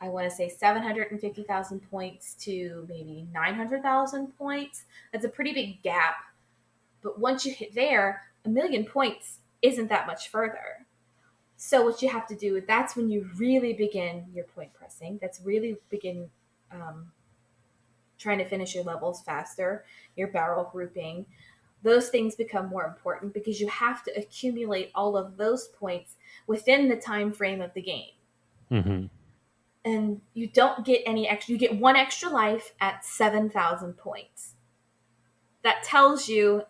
I want to say 750,000 points to maybe 900,000 points. That's a pretty big gap. But once you hit there, 1,000,000 points isn't that much further. So what you have to do, that's when you really begin your point pressing. That's really begin trying to finish your levels faster, your barrel grouping. Those things become more important because you have to accumulate all of those points within the time frame of the game. Mm-hmm. And you don't get any extra. You get 1 extra life at 7,000 points. That tells you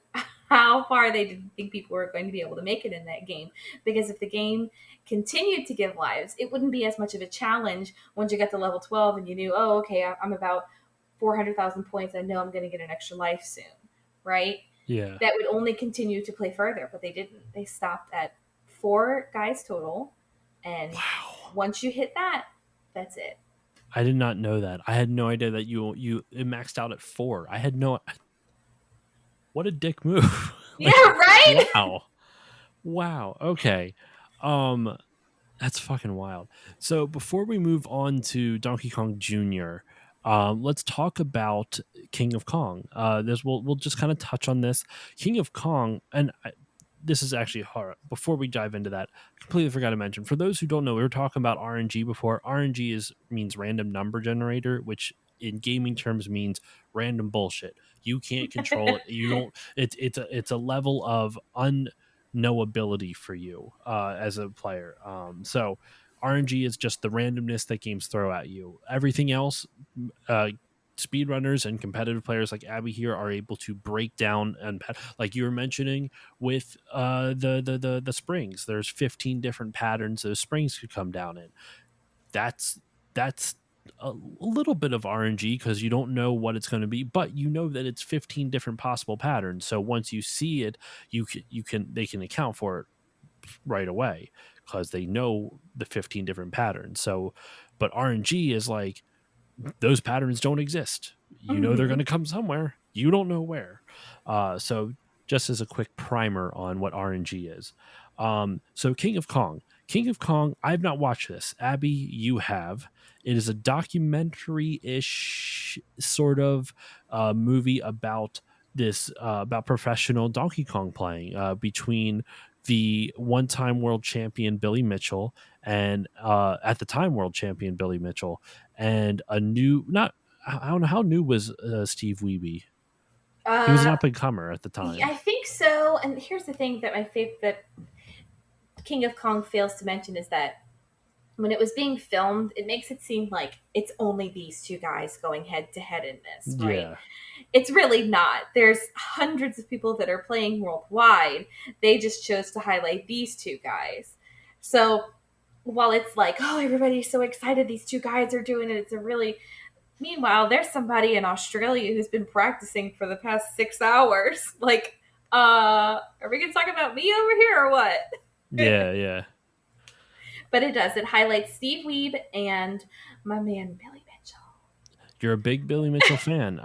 how far they didn't think people were going to be able to make it in that game. Because if the game continued to give lives, it wouldn't be as much of a challenge once you got to level 12 and you knew, oh, okay, I'm about 400,000 points. I know I'm going to get an extra life soon, right? Yeah. That would only continue to play further, but they didn't. They stopped at 4 guys total. And Wow. once you hit that, that's it. I did not know that. I had no idea that it maxed out at 4. I had no. What a dick move. Yeah, right? Wow. Okay. Um that's fucking wild. So before we move on to Donkey Kong Jr., let's talk about King of Kong. This we'll just kind of touch on this. King of Kong, and this is actually hard. Before we dive into that, completely forgot to mention. For those who don't know, we were talking about RNG before. RNG means random number generator, which in gaming terms means random bullshit. You can't control it. You don't. It's a level of unknowability for you as a player. So RNG is just the randomness that games throw at you. Everything else, uh, speedrunners and competitive players like Abby here are able to break down and like you were mentioning with the springs. There's 15 different patterns those springs could come down in. That's a little bit of RNG because you don't know what it's going to be, but you know that it's 15 different possible patterns. So once you see it, they can account for it right away because they know the 15 different patterns. So, but RNG is like those patterns don't exist. You know they're going Mm-hmm. to come somewhere. You don't know where. So just as a quick primer on what RNG is. So King of Kong. King of Kong, I've not watched this. Abby, you have. It is a documentary ish sort of movie about about professional Donkey Kong playing between the one-time world champion Billy Mitchell and at the time world champion Billy Mitchell and a new not I don't know how new was Steve Wiebe. He was an Uh, up and comer at the time. I think so. And here's the thing that that King of Kong fails to mention is that when it was being filmed, it makes it seem like it's only these two guys going head to head in this, right? Yeah, It's really not. There's hundreds of people that are playing worldwide. They just chose to highlight these two guys. So while it's like, oh, everybody's so excited these two guys are doing it, it's a really. Meanwhile, there's somebody in Australia who's been practicing for the past 6 hours. Like, are we going to talk about me over here or what? yeah, yeah. But it does. It highlights Steve Weeb and my man Billy Mitchell. You're a big Billy Mitchell fan.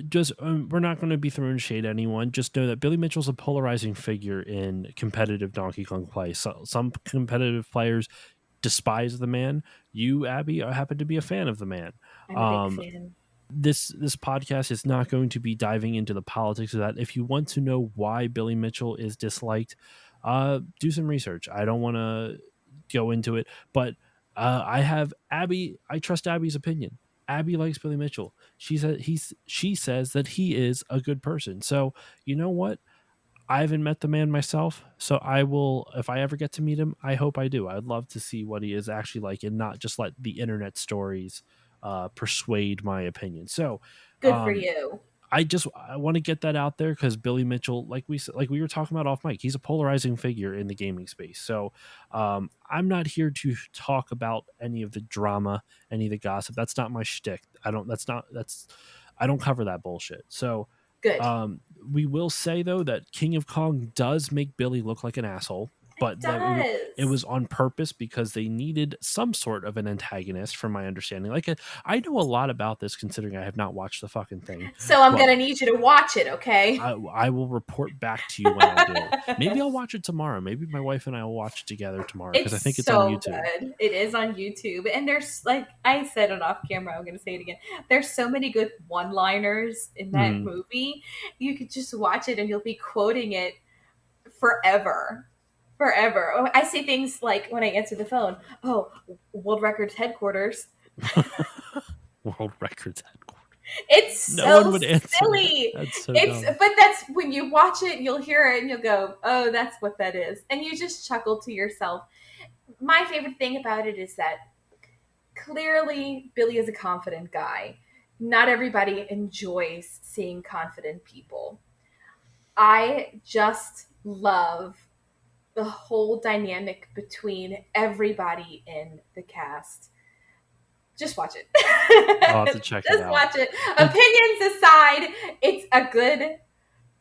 Just we're not going to be throwing shade at anyone. Just know that Billy Mitchell's a polarizing figure in competitive Donkey Kong play. So, some competitive players despise the man. You, Abby, happen to be a fan of the man. I'm a big Um, fan. this podcast is not going to be diving into the politics of that. If you want to know why Billy Mitchell is disliked, do some research. I don't want to go into it, but I have Abby. I trust Abby's opinion. Abby likes Billy Mitchell. She says that he is a good person. So you know what? I haven't met the man myself, so I will. If I ever get to meet him, I hope I do. I'd love to see what he is actually like, and not just let the internet stories persuade my opinion. So, Good for um, you. I want to get that out there because Billy Mitchell, like we were talking about off mic, he's a polarizing figure in the gaming space. So I'm not here to talk about any of the drama, any of the gossip. That's not my shtick. I don't. That's not. That's. I don't cover that bullshit. So Good. we will say though that King of Kong does make Billy look like an asshole, It but it does. was on purpose because they needed some sort of an antagonist, from my understanding. I know a lot about this, considering I have not watched the fucking thing, So I'm but going to need you to watch it, okay? I will report back to you when I do. Maybe I'll watch it tomorrow. Maybe my wife and I will watch it together tomorrow because It's I think it's on so YouTube. good. It is on YouTube. And there's, like, I said it off camera. I'm going to say it again. There's so many good one liners in that Mhm. movie. You could just watch it and you'll be quoting it forever. Forever. Oh, I say things like when I answer the phone, oh, World Records headquarters. World Records headquarters. It's No one so would answer that. silly. That's so It's dumb. but that's when you watch it, you'll hear it and you'll go, "Oh, that's what that is." And you just chuckle to yourself. My favorite thing about it is that clearly Billy is a confident guy. Not everybody enjoys seeing confident people. I just love the whole dynamic between everybody in the cast. Just watch I'll have it. to check it Just out. watch it. It's Opinions aside, it's a good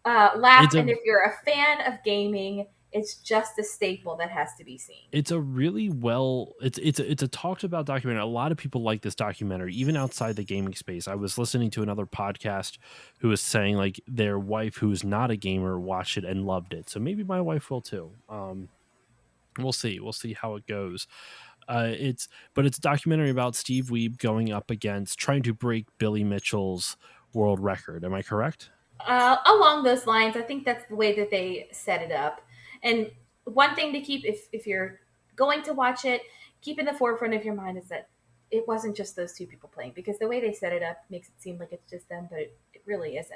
laugh. it's a And if you're a fan of gaming, it's just a staple that has to be seen. it's a really well it's a talked about documentary. A lot of people like this documentary even outside the gaming space. I was listening to another podcast who was saying like their wife who is not a gamer watched it and loved it, so maybe my wife will too. We'll see how it goes. It's a documentary about Steve Wiebe going up against trying to break Billy Mitchell's world record. Am I correct? Along those lines, I think that's the way that they set it up. And one thing to keep, if you're going to watch it, keep in the forefront of your mind is that it wasn't just those two people playing, because the way they set it up makes it seem like it's just them, but it really isn't,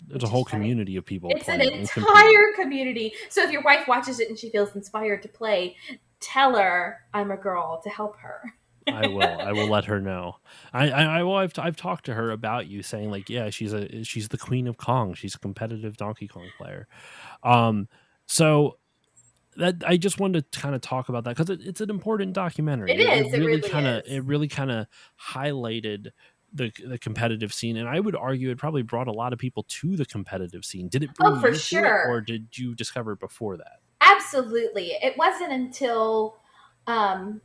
There's a which is whole funny. community of people It's an playing and competing. entire community. So if your wife watches it and she feels inspired to play, tell her I'm a girl to help her. I will. I will let her know. I will. I've talked to her about you, saying like, yeah, she's the queen of Kong. She's a competitive Donkey Kong player. Um, so that I just wanted to kind of talk about that because it's an important documentary. It It is. It really really kind of is. highlighted the competitive scene, and I would argue it probably brought a lot of people to the competitive scene. Did it bring Oh, for you to it, or sure. did you discover it before that? Absolutely. It wasn't until um,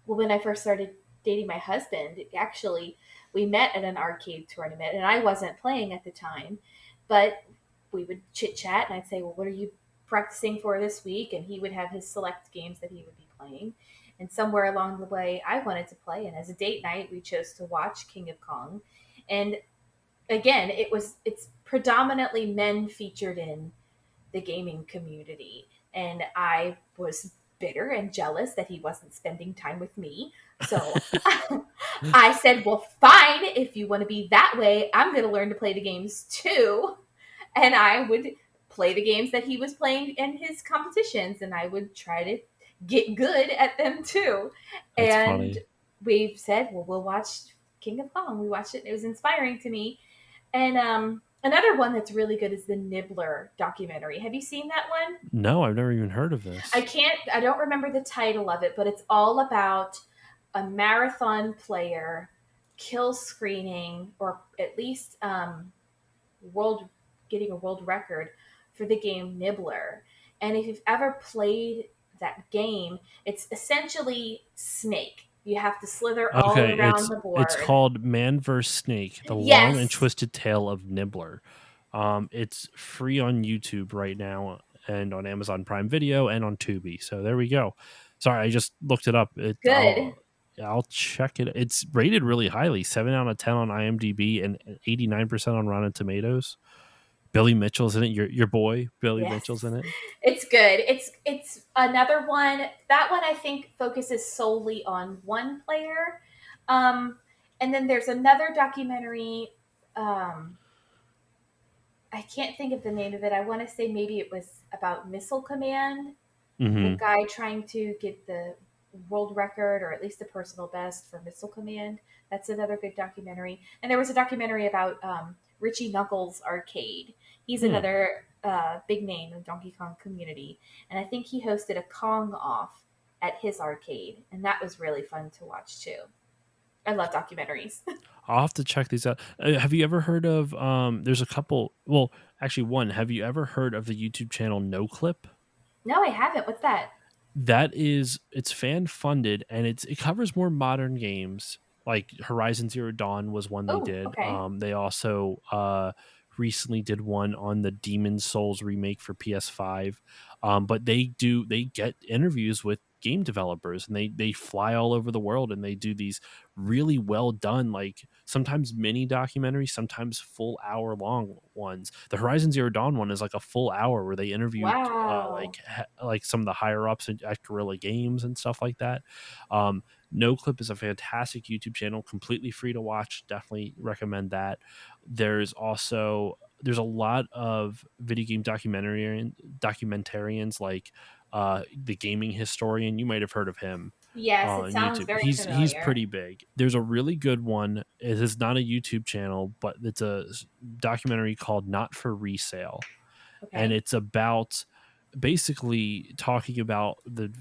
well, when I first started dating my husband, actually, we met at an arcade tournament, and I wasn't playing at the time, but we would chit chat, and I'd say, "Well, what are you practicing for this week, and he would have his select games that he would be playing. And somewhere along the way, I wanted to play, and as a date night, we chose to watch King of Kong. And again, it's predominantly men featured in the gaming community, and I was bitter and jealous that he wasn't spending time with me. So I said, "Well, fine. If you want to be that way, I'm going to learn to play the games too." And I would play the games that he was playing in his competitions, and I would try to get good at them too. That's And funny. we said, "Well, we'll watch King of Kong." We watched it, and it was inspiring to me. And another one that's really good is the Nibbler documentary. Have you seen that one? No, I've never even heard of this. I don't remember the title of it, but it's all about a marathon player kill screening, or at least world getting a world record for the game Nibbler. And if you've ever played that game, it's essentially Snake. You have to slither all Okay, around the it's board. called Man vs. Snake: The Long and Yes, Twisted Tale of Nibbler. It's free on YouTube right now and on Amazon Prime Video and on Tubi. So there we go. Sorry, I just looked it up. good. I'll check it. It's rated really highly, 7 out of 10 on IMDb and 89% on Rotten Tomatoes. Billy Mitchell's in it. Your boy Billy Mitchell's Yes. in it. It's good. It's another one. That one I think focuses solely on one player. Um, and then there's another documentary. Um, I can't think of the name of it. I want to say maybe it was about Missile Command, the Hmm. guy trying to get the world record or at least the personal best for Missile Command. That's another good documentary. And there was a documentary about Richie Knuckles Arcade. He's Hmm. another big name in the Donkey Kong community. And I think he hosted a Kong off at his arcade. And that was really fun to watch too. I love documentaries. I'll have to check these out. Have you ever heard of? There's a couple. Well, actually, one. Have you ever heard of the YouTube channel No Clip? No, I haven't. What's that? It's fan funded and it covers more modern games. Like Horizon Zero Dawn was one they Oh, did. okay. They also recently did one on the Demon Souls remake for PS5. But they get interviews with game developers, and they fly all over the world, and they do these really well done, like sometimes mini documentaries, sometimes full hour long ones. The Horizon Zero Dawn one is like a full hour where they interviewed Wow. like some of the higher ups at Guerrilla Games and stuff like that. No Clip is a fantastic YouTube channel, completely free to watch. Definitely recommend that. There's a lot of video game documentarians like the gaming historian. You might have heard of him Yes, it on sounds YouTube. very He's familiar. pretty big. There's a really good one. It is not a YouTube channel, but it's a documentary called Not for Resale, and Okay. it's about basically talking about the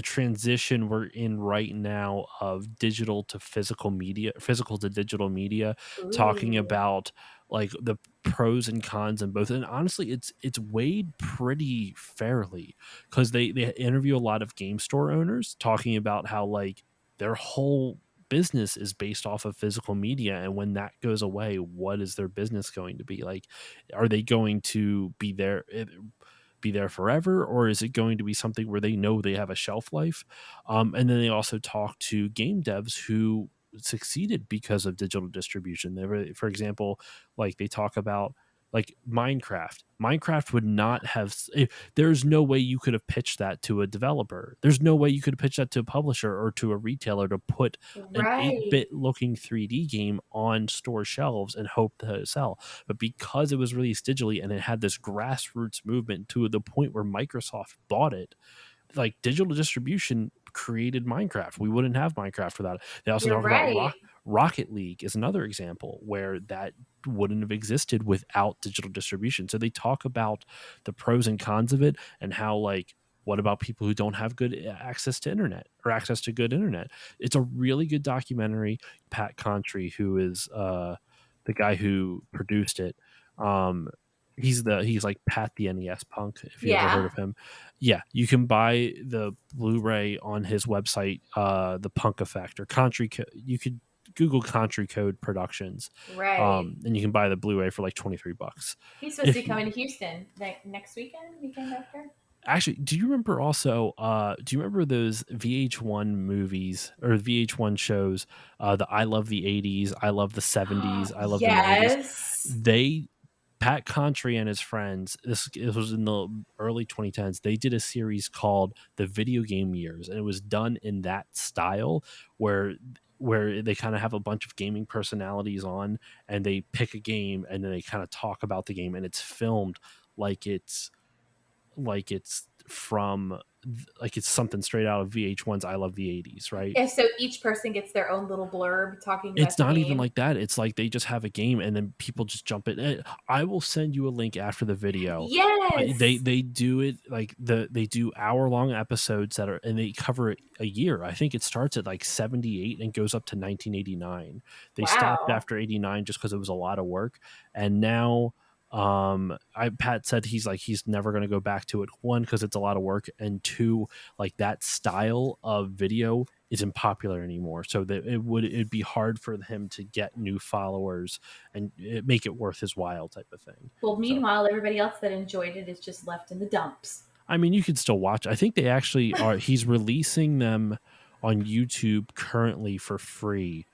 transition we're in right now of digital to physical media, physical to digital media, talking Ooh. about like the pros and cons in both. And honestly, it's weighed pretty fairly because they interview a lot of game store owners talking about how like their whole business is based off of physical media, and when that goes away, what is their business going to be like? Are they going to be there forever, or is it going to be something where they know they have a shelf life? And then they also talk to game devs who succeeded because of digital distribution. For example, like they talk about like Minecraft would not have there's no way you could have pitched that to a developer. There's no way you could have pitched that to a publisher or to a retailer to put an Right. 8-bit looking 3D game on store shelves and hope to sell. But because it was released digitally and it had this grassroots movement to the point where Microsoft bought it, like digital distribution created Minecraft. We wouldn't have Minecraft without it. They also You're talk about right. Rocket League is another example where that wouldn't have existed without digital distribution. So they talk about the pros and cons of it and how like what about people who don't have good access to internet or access to good internet? It's a really good documentary. Pat Contry, who is the guy who produced it, um, he's like Pat the NES Punk. If you ever heard Yeah. of him, yeah, you can buy the Blu-ray on his website, the Punk Effect or Contry. You could Google Country Code Productions, Right. and you can buy the Blu-ray for like $23. He's supposed to If be coming to Houston next weekend, weekend after. Actually, do you remember also? Do you remember those VH1 movies or VH1 shows? The I Love the '80s, I Love the '70s, I Love the '90s. Yes. They Pat Contry and his friends. This was in the early 2010s. They did a series called The Video Game Years, and it was done in that style where they kind of have a bunch of gaming personalities on, and they pick a game, and then they kind of talk about the game, and it's filmed like it's from like it's something straight out of VH1's I Love the '80s, right? Yeah, so each person gets their own little blurb talking about It's the not even game. like that. It's like they just have a game and then people just jump in. I will send you a link after the video. They Yes. they do it like they do hour-long episodes that are and they cover a year. I think it starts at like 78 and goes up to 1989. They stopped Wow. after 89 just because it was a lot of work, and now I Pat said he's never going to go back to it, one because it's a lot of work, and two, like that style of video isn't popular anymore, so that it'd be hard for him to get new followers and make it worth his while type of thing. Well, So meanwhile, everybody else that enjoyed it is just left in the dumps. I mean, you could still watch. I think they actually are. He's releasing them on YouTube currently for free.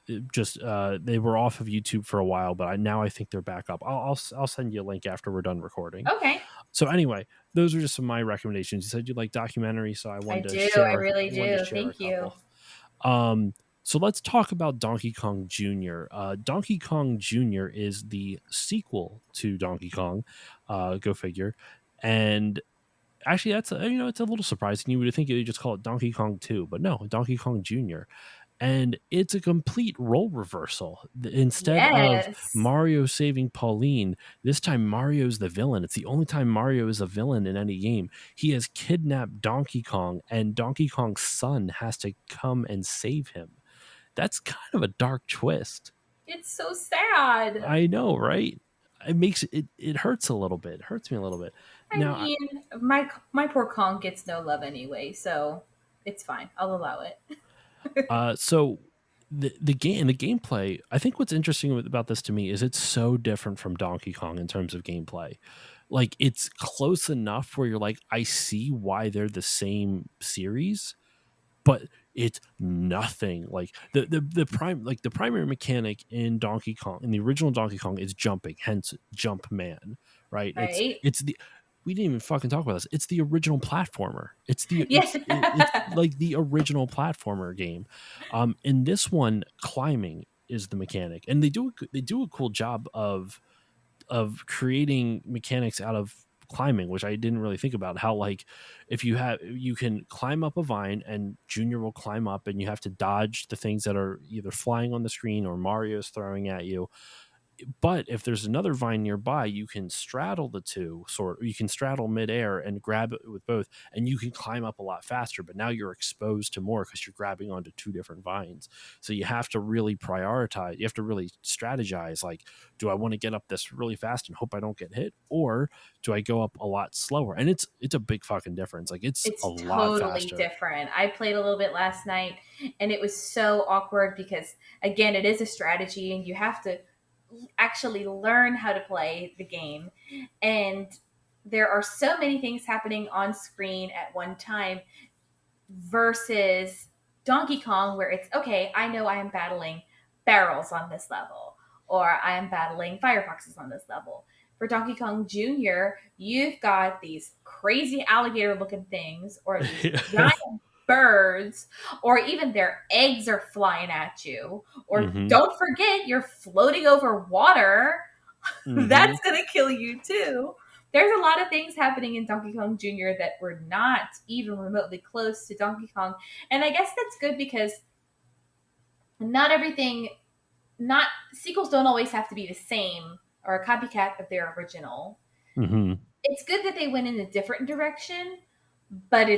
They were off of YouTube for a while, but now I think they're back up. I'll send you a link after we're done recording. Okay. So anyway, those are just some of my recommendations. You said you like documentaries, so I I wanted to do. I really wanted to do. share a Thank you. couple. So let's talk about Donkey Kong Jr. Donkey Kong Jr. is the sequel to Donkey Kong. Go figure. And actually, that's it's a little surprising. You would think they just call it Donkey Kong 2, but no, Donkey Kong Jr. And it's a complete role reversal. Instead of Yes. Mario saving Pauline, this time Mario's the villain. It's the only time Mario is a villain in any game. He has kidnapped Donkey Kong, and Donkey Kong's son has to come and save him. That's kind of a dark twist. It's so sad. I know, right? It hurts a little bit. It hurts me a little bit. I Now, mean, my poor Kong gets no love anyway, so it's fine. I'll allow it. so the gameplay, I think what's interesting about this to me is it's so different from Donkey Kong in terms of gameplay. Like it's close enough where you're like, I see why they're the same series, but it's nothing like the primary mechanic in Donkey Kong in the original Donkey Kong is jumping, hence Jump Man, right? Right? It's the we didn't even fucking talk about this. It's the original platformer. Yes. It's like the original platformer game. In this one, climbing is the mechanic, and they do a cool job of creating mechanics out of climbing, which I didn't really think about. How like if you can climb up a vine and Junior will climb up and you have to dodge the things that are either flying on the screen or Mario's throwing at you. But if there's another vine nearby, you can straddle the two, you can straddle midair and grab it with both, and you can climb up a lot faster. But now you're exposed to more because you're grabbing onto two different vines. So you have to really prioritize. You have to really strategize. Like, do I want to get up this really fast and hope I don't get hit, or do I go up a lot slower? And it's a big fucking difference. Like it's a It's lot totally faster. different. I played a little bit last night and it was so awkward because again, it is a strategy and you have to actually learn how to play the game. And there are so many things happening on screen at one time versus Donkey Kong, where it's okay, I know I am battling barrels on this level, or I am battling firefoxes on this level. For Donkey Kong Jr., you've got these crazy alligator looking things, or these giant birds, or even their eggs are flying at you. Or Mm-hmm. don't forget, you're floating over water. Mm-hmm. That's going to kill you too. There's a lot of things happening in Donkey Kong Jr. that were not even remotely close to Donkey Kong. And I guess that's good because not everything, not sequels don't always have to be the same or a copycat of their original. Mm-hmm. It's good that they went in a different direction, but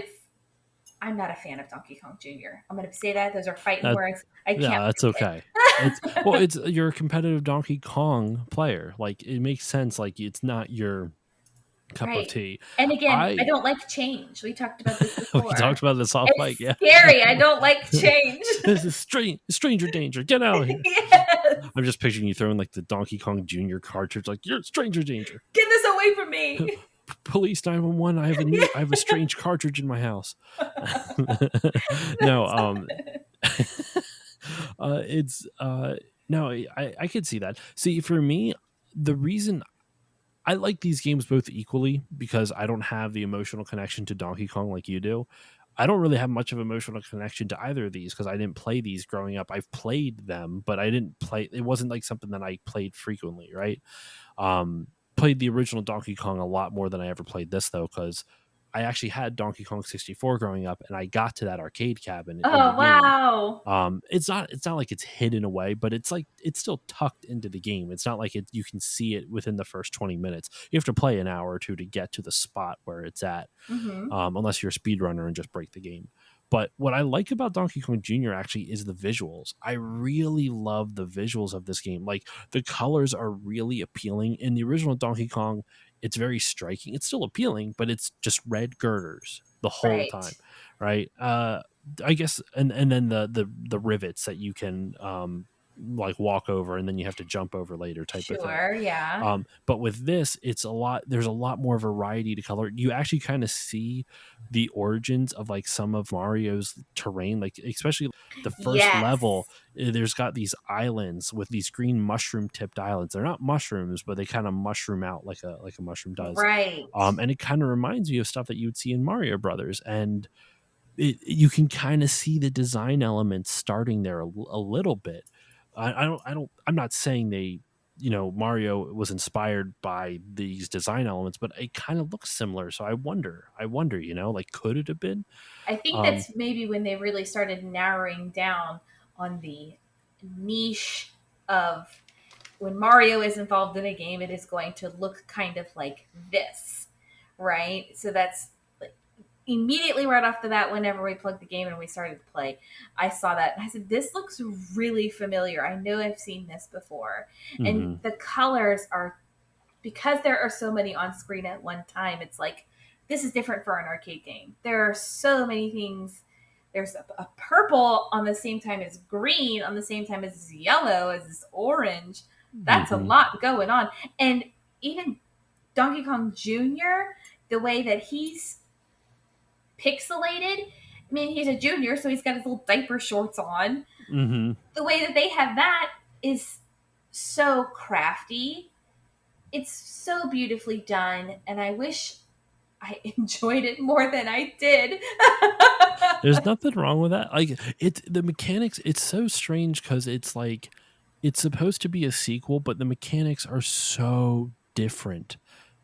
I'm not a fan of Donkey Kong Jr. I'm going to say that. Those are fighting words. I Yeah, can't that's play okay. it. It's you're a competitive Donkey Kong player. Like it makes sense. Like it's not your cup of Right. tea. And again, I I don't like change. We talked about this we talked before. about this off mic, It's yeah. scary. I don't like change. This is stranger danger. Get out of here. Yes. I'm just picturing you throwing like the Donkey Kong Jr. cartridge, like you're stranger danger. Get this away from me. Police 911. I have a strange cartridge in my house. No, it's no, I could see that. See, for me, the reason I like these games both equally because I don't have the emotional connection to Donkey Kong like you do. I don't really have much of emotional connection to either of these because I didn't play these growing up. I've played them, but I didn't play. It wasn't like something that I played frequently, right? Um, Played the original Donkey Kong a lot more than I ever played this though, because I actually had Donkey Kong 64 growing up, and I got to that arcade cabin in the Oh, game. wow. It's not like it's hidden away, but it's like it's still tucked into the game. It's not like you can see it within the first 20 minutes. You have to play an hour or two to get to the spot where it's at, Mm-hmm. unless you're a speedrunner and just break the game. But what I like about Donkey Kong Jr. actually is the visuals. I really love the visuals of this game. Like the colors are really appealing. In the original Donkey Kong, it's very striking. It's still appealing, but it's just red girders the whole Right. time, right? I guess, and then the rivets that you can like walk over, and then you have to jump over later, type of thing. Sure. Yeah. But with this, it's a lot. There's a lot more variety to color. You actually kind of see the origins of like some of Mario's terrain, like especially the first level. Yes. There's got these islands with these green mushroom tipped islands. They're not mushrooms, but they kind of mushroom out like a mushroom does. Right. And it kind of reminds me of stuff that you would see in Mario Brothers, and you can kind of see the design elements starting there a little bit. I'm not saying Mario was inspired by these design elements, but it kind of looks similar. So I wonder, like, could it have been? I think Um, that's maybe when they really started narrowing down on the niche of when Mario is involved in a game, it is going to look kind of like this, right? So that's like immediately right off the bat, whenever we plugged the game and we started to play, I saw that and I said, "This looks really familiar. I know I've seen this before." And mhm, the colors are, because there are so many on screen at one time, it's like this is different for an arcade game. There are so many things. There's a purple on the same time as green, on the same time as yellow, as orange. That's a mhm, lot going on. And even Donkey Kong Jr., the way that he's pixelated, I mean, he's a junior, so he's got his little diaper shorts on. mhm. The way that they have that is so crafty. It's so beautifully done, and I wish I enjoyed it more than I did. There's nothing wrong with that. Like the mechanics. It's so strange because it's like it's supposed to be a sequel, but the mechanics are so different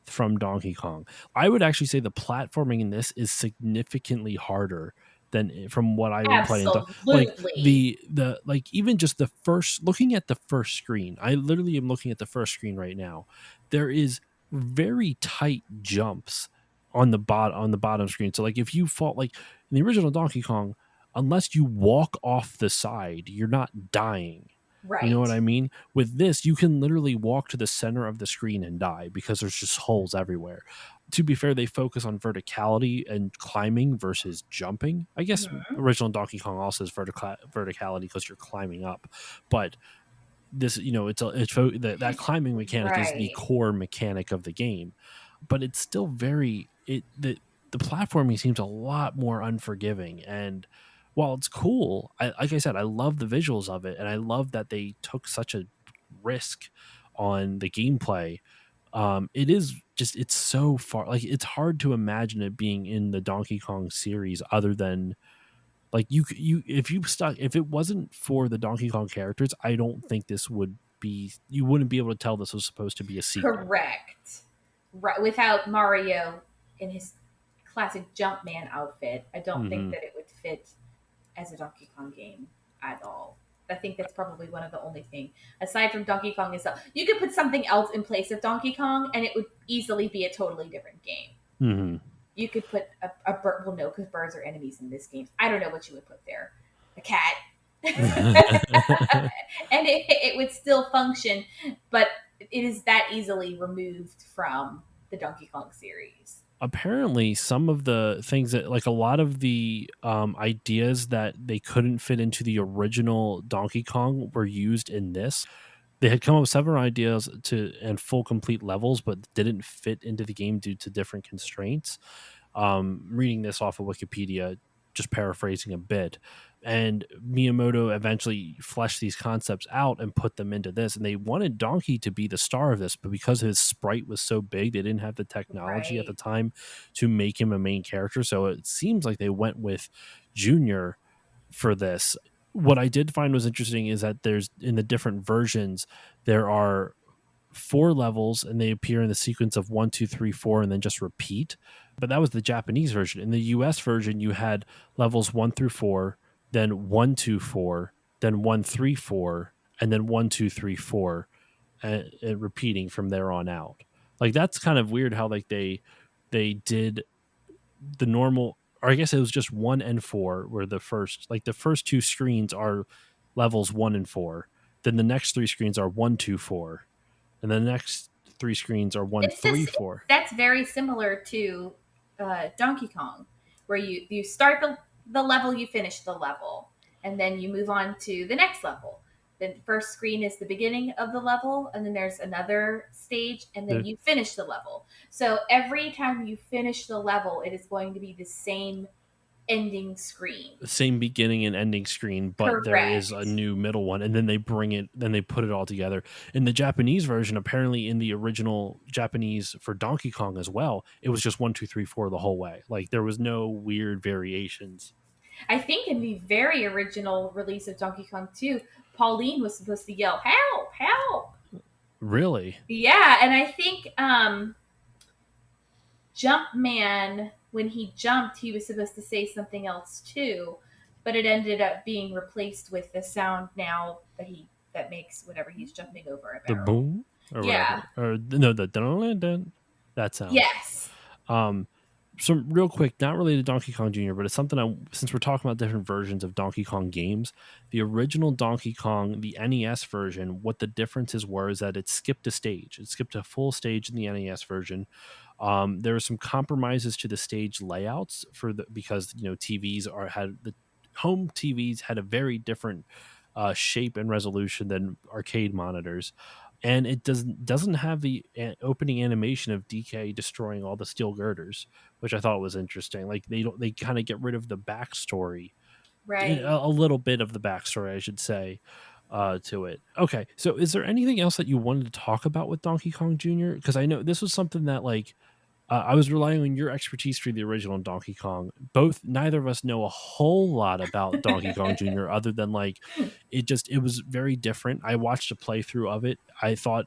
from Donkey Kong. I would actually say the platforming in this is significantly harder than from what I've been playing. Like Absolutely. the like even just the first looking at the first screen. I literally am looking at the first screen right now. There is very tight jumps on the bottom screen. So like if you fall like in the original Donkey Kong, unless you walk off the side, you're not dying. You know what Right. I mean? With this, you can literally walk to the center of the screen and die because there's just holes everywhere. To be fair, they focus on verticality and climbing versus jumping. I guess Mhm. original Donkey Kong also has verticality because you're climbing up, but this, that climbing mechanic is the Right. core mechanic of the game, but it's still very the platforming seems a lot more unforgiving. And while it's cool, like I said, I love the visuals of it, and I love that they took such a risk on the gameplay. It is just it's so far, like it's hard to imagine it being in the Donkey Kong series other than like you if it wasn't for the Donkey Kong characters, I don't think this would be you wouldn't be able to tell this was supposed to be a sequel. Correct. Right. Without Mario in his classic Jumpman outfit, I don't think Hmm. that it would fit as a Donkey Kong game at all. I think that's probably one of the only thing aside from Donkey Kong itself. You could put something else in place of Donkey Kong, and it would easily be a totally different game. Hmm. You could put a bird. Well, no, because birds are enemies in this game. I don't know what you would put there. A cat. And it would still function, but it is that easily removed from. the Donkey Kong series. Apparently some of the things that like a lot of the ideas that they couldn't fit into the original Donkey Kong were used in this. They had come up with several ideas to and full complete levels, but didn't fit into the game due to different constraints. Reading this off of Wikipedia, just paraphrasing a bit. And Miyamoto eventually fleshed these concepts out and put them into this. And they wanted Donkey to be the star of this, but because his sprite was so big, they didn't have the technology at the Right. time to make him a main character. So it seems like they went with Junior for this. What I did find was interesting is that there's in the different versions, there are four levels and they appear in the sequence of 1, 2, 3, 4 and then just repeat. But that was the Japanese version. In the US version, you had levels 1 through 4, then 1, 2, 4, then 1, 3, 4, and then 1, 2, 3, 4, and repeating from there on out. Like that's kind of weird how like they did the normal, or I guess it was just 1 and 4 were the first two screens are levels 1 and 4. Then the next three screens are 1, 2, 4, and the next three screens are one, It's three, this. four. That's very similar to Donkey Kong, where you start the level, you finish the level, and then you move on to the next level. The first screen is the beginning of the level, and then there's another stage, and then The you finish the level. So every time you finish the level, it is going to be the same ending screen. same beginning and ending screen, but there is a Correct. new middle one, and then they put it all together. In the Japanese version, apparently in the original Japanese for Donkey Kong as well, it was just 1, 2, 3, 4 the whole way. Like there was no weird variations. I think in the very original release of Donkey Kong 2, Pauline was supposed to yell, "Help! Help!" Really? Yeah, and I think Jumpman, when he jumped, he was supposed to say something else too, but it ended up being replaced with the sound now that makes whatever he's jumping over a The barrel. boom or Yeah. whatever. Or no, the dun, dun, that sound. Yes. Um, so real quick, not related to Donkey Kong Jr., but it's something since we're talking about different versions of Donkey Kong games, the original Donkey Kong, the NES version, what the differences were is that it skipped a stage. It skipped a full stage in the NES version. There were some compromises to the stage layouts because TVs had the home TVs had a very different shape and resolution than arcade monitors, and it doesn't have the opening animation of DK destroying all the steel girders, which I thought was interesting. Like they kind of get rid of the backstory, Right. a little bit of the backstory, I should say, to it. Okay, so is there anything else that you wanted to talk about with Donkey Kong Jr.? Because I know this was something that like I was relying on your expertise for the original Donkey Kong. Neither of us know a whole lot about Donkey Kong Jr. other than like it was very different. I watched a playthrough of it. I thought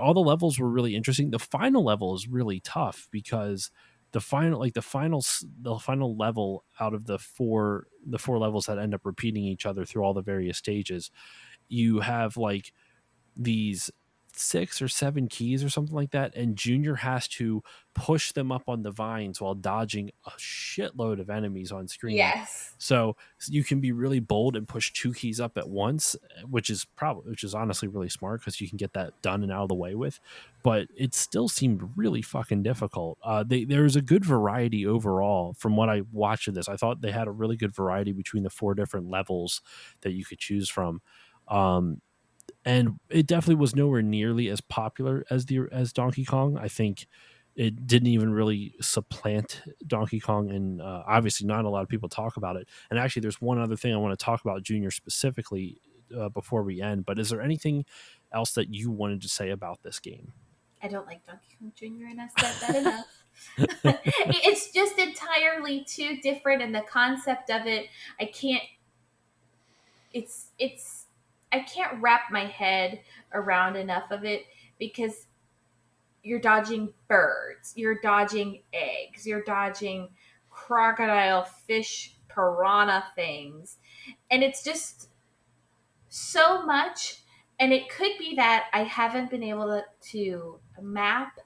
all the levels were really interesting. The final level is really tough because the final level out of the four levels that end up repeating each other through all the various stages, you have like these 6 or 7 keys or something like that, and Junior has to push them up on the vines while dodging a shitload of enemies on screen. Yes. So you can be really bold and push 2 keys up at once, which is honestly really smart because you can get that done and out of the way with. But it still seemed really fucking difficult. There's a good variety overall from what I watched of this. I thought they had a really good variety between the 4 different levels that you could choose from. Um, and it definitely was nowhere nearly as popular as Donkey Kong. I think it didn't even really supplant Donkey Kong, and obviously not a lot of people talk about it. And actually, there's one other thing I want to talk about Junior specifically before we end. But is there anything else that you wanted to say about this game? I don't like Donkey Kong Jr., and I said that enough. It's just entirely too different, and the concept of it, I can't. It's I can't wrap my head around enough of it because you're dodging birds, you're dodging eggs, you're dodging crocodile, fish, piranha things, and it's just so much. And it could be that I haven't been able to map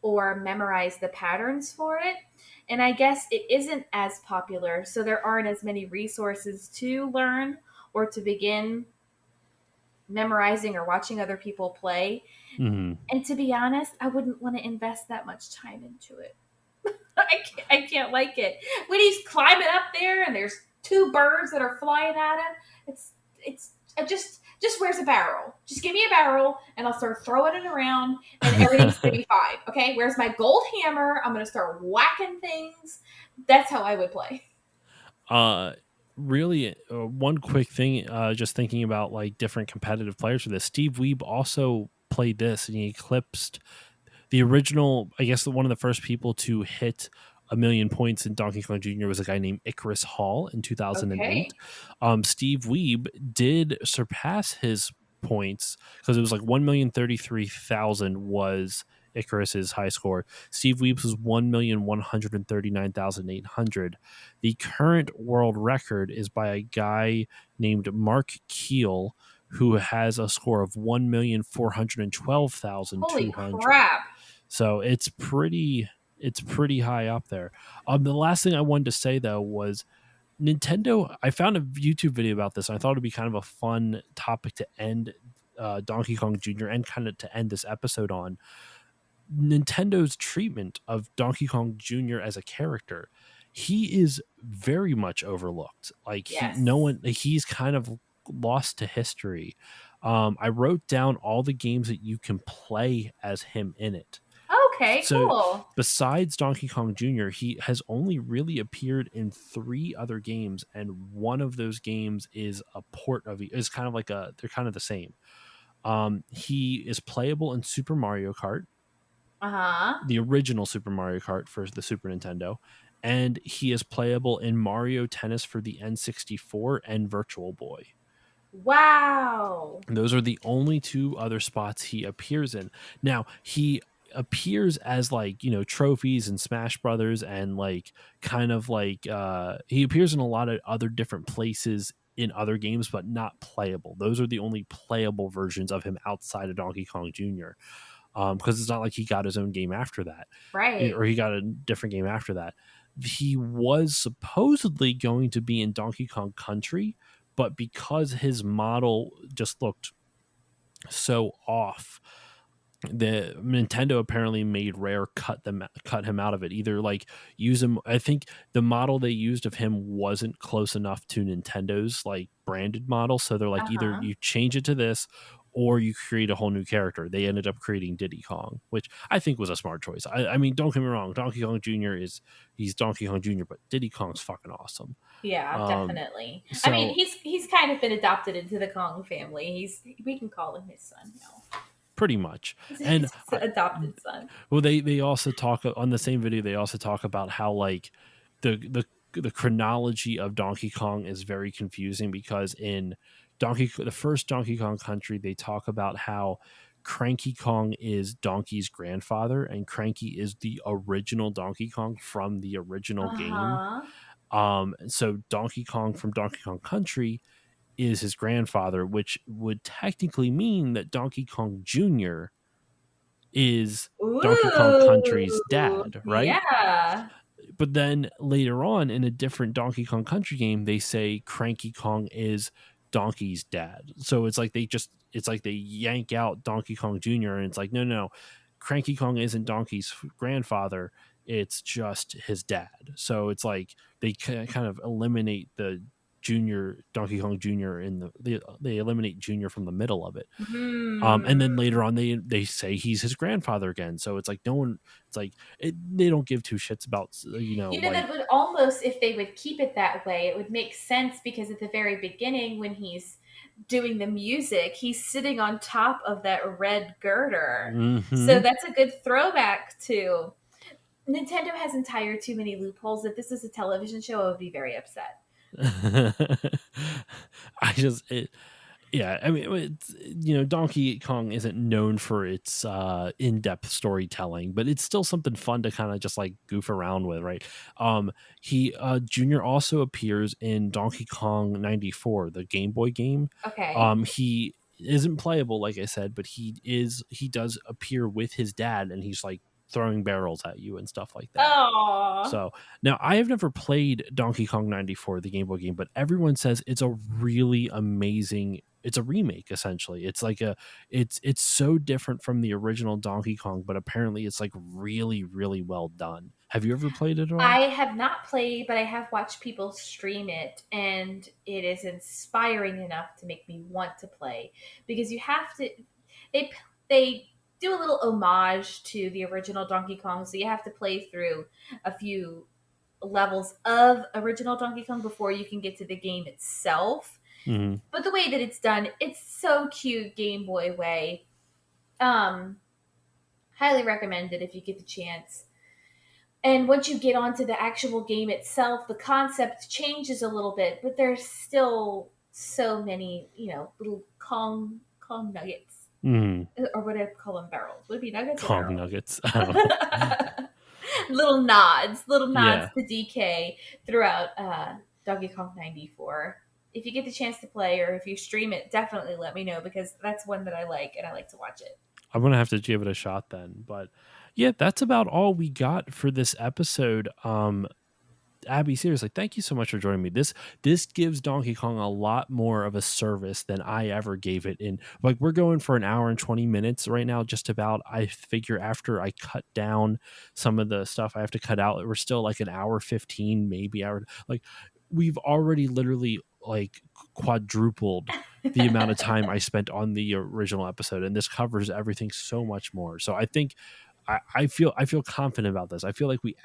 or memorize the patterns for it. And I guess it isn't as popular, so there aren't as many resources to learn or to begin memorizing or watching other people play. Hmm. And to be honest, I wouldn't want to invest that much time into it. I can't like it when he's climbing up there and there's two birds that are flying at him. It's I just where's a barrel? Just give me a barrel and I'll start throwing it around and everything's gonna be fine. Okay, where's my gold hammer? I'm gonna start whacking things. That's how I would play. uh Really, one quick thing, just thinking about like different competitive players for this. Steve Weeb also played this, and he eclipsed the original. I guess one of the first people to hit a million points in Donkey Kong Jr. was a guy named Icarus Hall in 2008. Okay. Steve Weeb did surpass his points because it was like 1,033,000 was Icarus's high score. Steve Weeb's was 1,139,800. The current world record is by a guy named Mark Keel, who has a score of Holy 1,412,200. crap. So it's pretty high up there. The last thing I wanted to say though was Nintendo. I found a YouTube video about this. And I thought it'd be kind of a fun topic to end Donkey Kong Jr. and kind of to end this episode on. Nintendo's treatment of Donkey Kong Jr. as a character. He is very much overlooked. Like no Yes. one, like, he's kind of lost to history. I wrote down all the games that you can play as him in it. Okay, So cool. besides Donkey Kong Jr., he has only really appeared in 3 other games, and one of those games is a port of is kind of like they're kind of the same. He is playable in Super Mario Kart, Uh-huh. the original Super Mario Kart for the Super Nintendo, and he is playable in Mario Tennis for the N64 and Virtual Boy. Wow. And those are the only 2 other spots he appears in. Now, he appears as like, trophies and Smash Brothers, and like kind of like he appears in a lot of other different places in other games, but not playable. Those are the only playable versions of him outside of Donkey Kong Jr. Because it's not like he got his own game after that, Right. or he got a different game after that. He was supposedly going to be in Donkey Kong Country, but because his model just looked so off, the Nintendo apparently made Rare cut him out of it. Either like use him. I think the model they used of him wasn't close enough to Nintendo's like branded model, so they're like, either Uh-huh. you change it to this or you create a whole new character. They ended up creating Diddy Kong, which I think was a smart choice. I mean, don't get me wrong, Donkey Kong Jr. He's Donkey Kong Jr., but Diddy Kong's fucking awesome. Yeah, Um, definitely. I mean, so he's kind of been adopted into the Kong family. We can call him his son now. pretty much, He's and his adopted son. well, they also talk on the same video. They also talk about how like the chronology of Donkey Kong is very confusing, because in the first Donkey Kong Country, they talk about how Cranky Kong is Donkey's grandfather, and Cranky is the original Donkey Kong from the original game. Uh-huh. So Donkey Kong from Donkey Kong Country is his grandfather, which would technically mean that Donkey Kong Jr. is Donkey Kong Country's Ooh. dad, right? Yeah. But then later on in a different Donkey Kong Country game, they say Cranky Kong is Donkey's dad. So it's like they yank out Donkey Kong Jr. and it's like, no, no, no. Cranky Kong isn't Donkey's grandfather. It's just his dad. So it's like they kind of eliminate the Junior Donkey Kong Jr. They eliminate Junior from the middle of it. Hmm. And then later on, they say he's his grandfather again. So it's like no one. It's like they don't give two shits about You know, like. that would almost, if they would keep it that way, it would make sense because at the very beginning, when he's doing the music, he's sitting on top of that red girder. So Hmm. that's a good throwback to Nintendo has entire too many loopholes. If this is a television show, I would be very upset. I just yeah, I mean, it's, Donkey Kong isn't known for its in-depth storytelling, but it's still something fun to kind of just like goof around with, right? He Junior also appears in Donkey Kong 94, the Game Boy game. Okay. He isn't playable, like I said, but he does appear with his dad, and he's like throwing barrels at you and stuff like that. Oh, So now I have never played Donkey Kong 94, the Game Boy game, but everyone says it's a really amazing it's a remake essentially. It's like it's so different from the original Donkey Kong, but apparently it's like really really well done. Have you ever played it at I all? have not played, but I have watched people stream it, and it is inspiring enough to make me want to play because you have to. They they do a little homage to the original Donkey Kong, so you have to play through a few levels of original Donkey Kong before you can get to the game itself. Hmm. But the way that it's done, it's so cute, Game Boy way. Um, Highly recommended if you get the chance. And once you get onto the actual game itself, the concept changes a little bit, but there's still so many, little Kong nuggets, Hmm. or what I call them, barrels. Would it be nuggets or Kong barrels? Nuggets. I don't know. Little nods Yeah. to DK throughout Donkey Kong 94. If you get the chance to play, or if you stream it, definitely let me know because that's one that I like and I like to watch it. I'm gonna have to give it a shot then. But yeah, that's about all we got for this episode. Abby, seriously, thank you so much for joining me. This gives Donkey Kong a lot more of a service than I ever gave it. In like we're going for an hour and 20 minutes right now, just about. I figure after I cut down some of the stuff I have to cut out, we're still like an hour 15, maybe hour. Like we've already literally like quadrupled the amount of time I spent on the original episode, and this covers everything so much more. So I think I feel confident about this. I feel like Very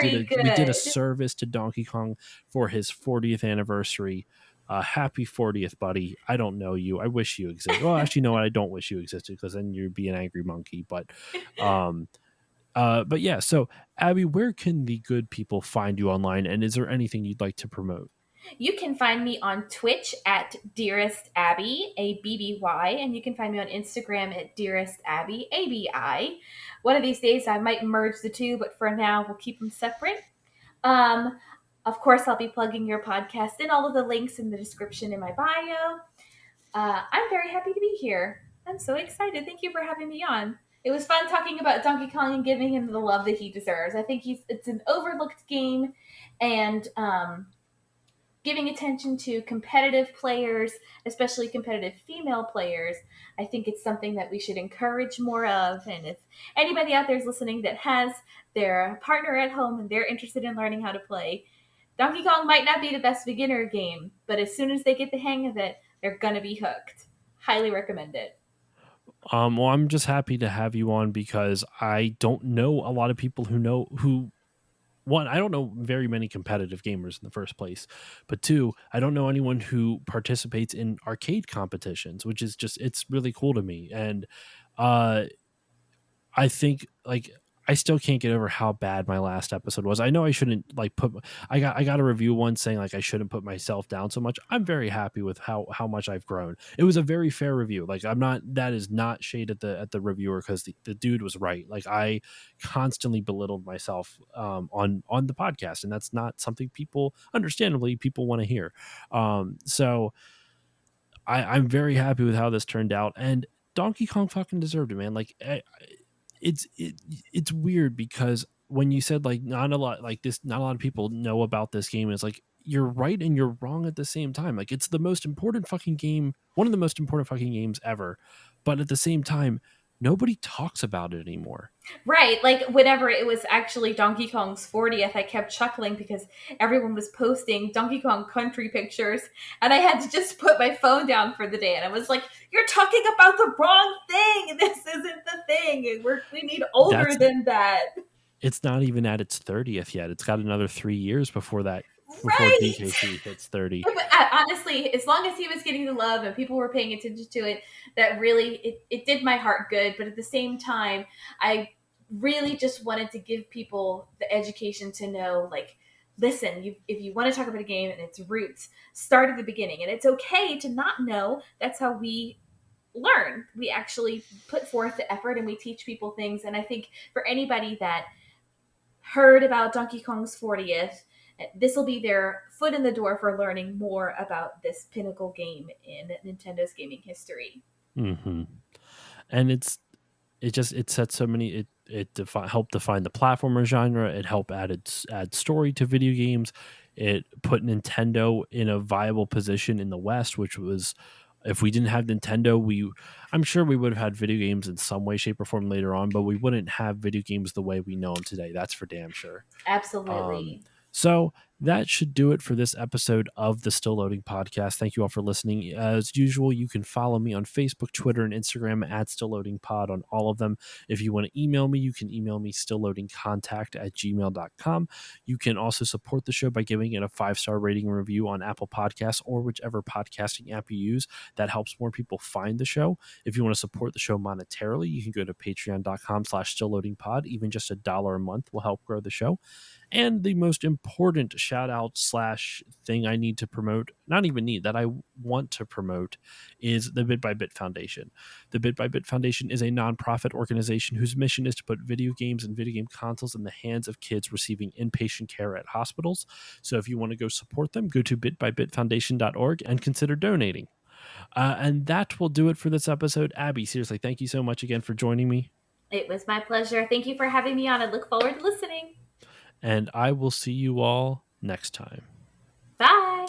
we did a good. service to Donkey Kong for his 40th anniversary. Happy 40th, buddy. I don't know you. I wish you existed. Well, actually, no, I don't wish you existed because then you'd be an angry monkey. Um, but yeah. So, Abby, where can the good people find you online? And is there anything you'd like to promote? You can find me on Twitch at Dearest Abby, ABBY, and you can find me on Instagram at Dearest Abby, ABI. One of these days I might merge the two, but for now we'll keep them separate. Um, of course, I'll be plugging your podcast in all of the links in the description in my bio. I'm very happy to be here. I'm so excited. Thank you for having me on. It was fun talking about Donkey Kong and giving him the love that he deserves. I think it's an overlooked game, and giving attention to competitive players, especially competitive female players. I think it's something that we should encourage more of. And if anybody out there is listening that has their partner at home and they're interested in learning how to play, Donkey Kong might not be the best beginner game, but as soon as they get the hang of it, they're going to be hooked. Highly recommend it. Well, I'm just happy to have you on because I don't know a lot of people who one, I don't know very many competitive gamers in the first place, but two, I don't know anyone who participates in arcade competitions, which is just it's really cool to me. And uh I think like I still can't get over how bad my last episode was. I know I shouldn't like put I got a review once saying like I shouldn't put myself down so much. I'm very happy with how much I've grown. It was a very fair review. Like I'm not that is not shade at the reviewer because the dude was right. Like I constantly belittled myself on the podcast, and that's not something people understandably people want to hear. So I'm very happy with how this turned out, and Donkey Kong fucking deserved it, man. Like it's it's weird because when you said like not a lot like this, not a lot of people know about this game. It's like you're right and you're wrong at the same time. Like it's the most important fucking game, one of the most important fucking games ever, but at the same time, nobody talks about it anymore. Right. Like whenever it was actually Donkey Kong's 40th, I kept chuckling because everyone was posting Donkey Kong country pictures and I had to just put my phone down for the day. And I was like, you're talking about the wrong thing. This isn't the thing. We need older That's than that. it's not even at its 30th yet. It's got another 3 years before Right. DKC hits 30. But honestly, as long as he was getting the love and people were paying attention to it, that really it did my heart good. But at the same time, I really just wanted to give people the education to know, like, listen, if you want to talk about a game and its roots, start at the beginning, and it's okay to not know. That's how we learn. We actually put forth the effort and we teach people things. And I think for anybody that heard about Donkey Kong's 40th, this will be their foot in the door for learning more about this pinnacle game in Nintendo's gaming history. Hmm. And it sets so many helped define the platformer genre. It helped add story to video games. It put Nintendo in a viable position in the West, which was If we didn't have Nintendo, I'm sure we would have had video games in some way, shape, or form later on, but we wouldn't have video games the way we know them today. That's for damn sure. Um, Absolutely. so that should do it for this episode of the Still Loading podcast. Thank you all for listening. As usual, you can follow me on Facebook, Twitter, and Instagram at Still Loading Pod on all of them. If you want to email me, you can email me stillloadingcontact@gmail.com. You can also support the show by giving it a 5-star rating and review on Apple Podcasts or whichever podcasting app you use. That helps more people find the show. If you want to support the show monetarily, you can go to patreon.com/stillloadingpod. Even just $1 a month will help grow the show. And the most important shout out slash thing I need to promote, not even need, that I want to promote, is the Bit by Bit Foundation. The Bit by Bit Foundation is a nonprofit organization whose mission is to put video games and video game consoles in the hands of kids receiving inpatient care at hospitals. So if you want to go support them, go to bitbybitfoundation.org and consider donating. And that will do it for this episode. Abby, seriously, thank you so much again for joining me. It was my pleasure. Thank you for having me on. I look forward to listening. And I will see you all next time. Bye.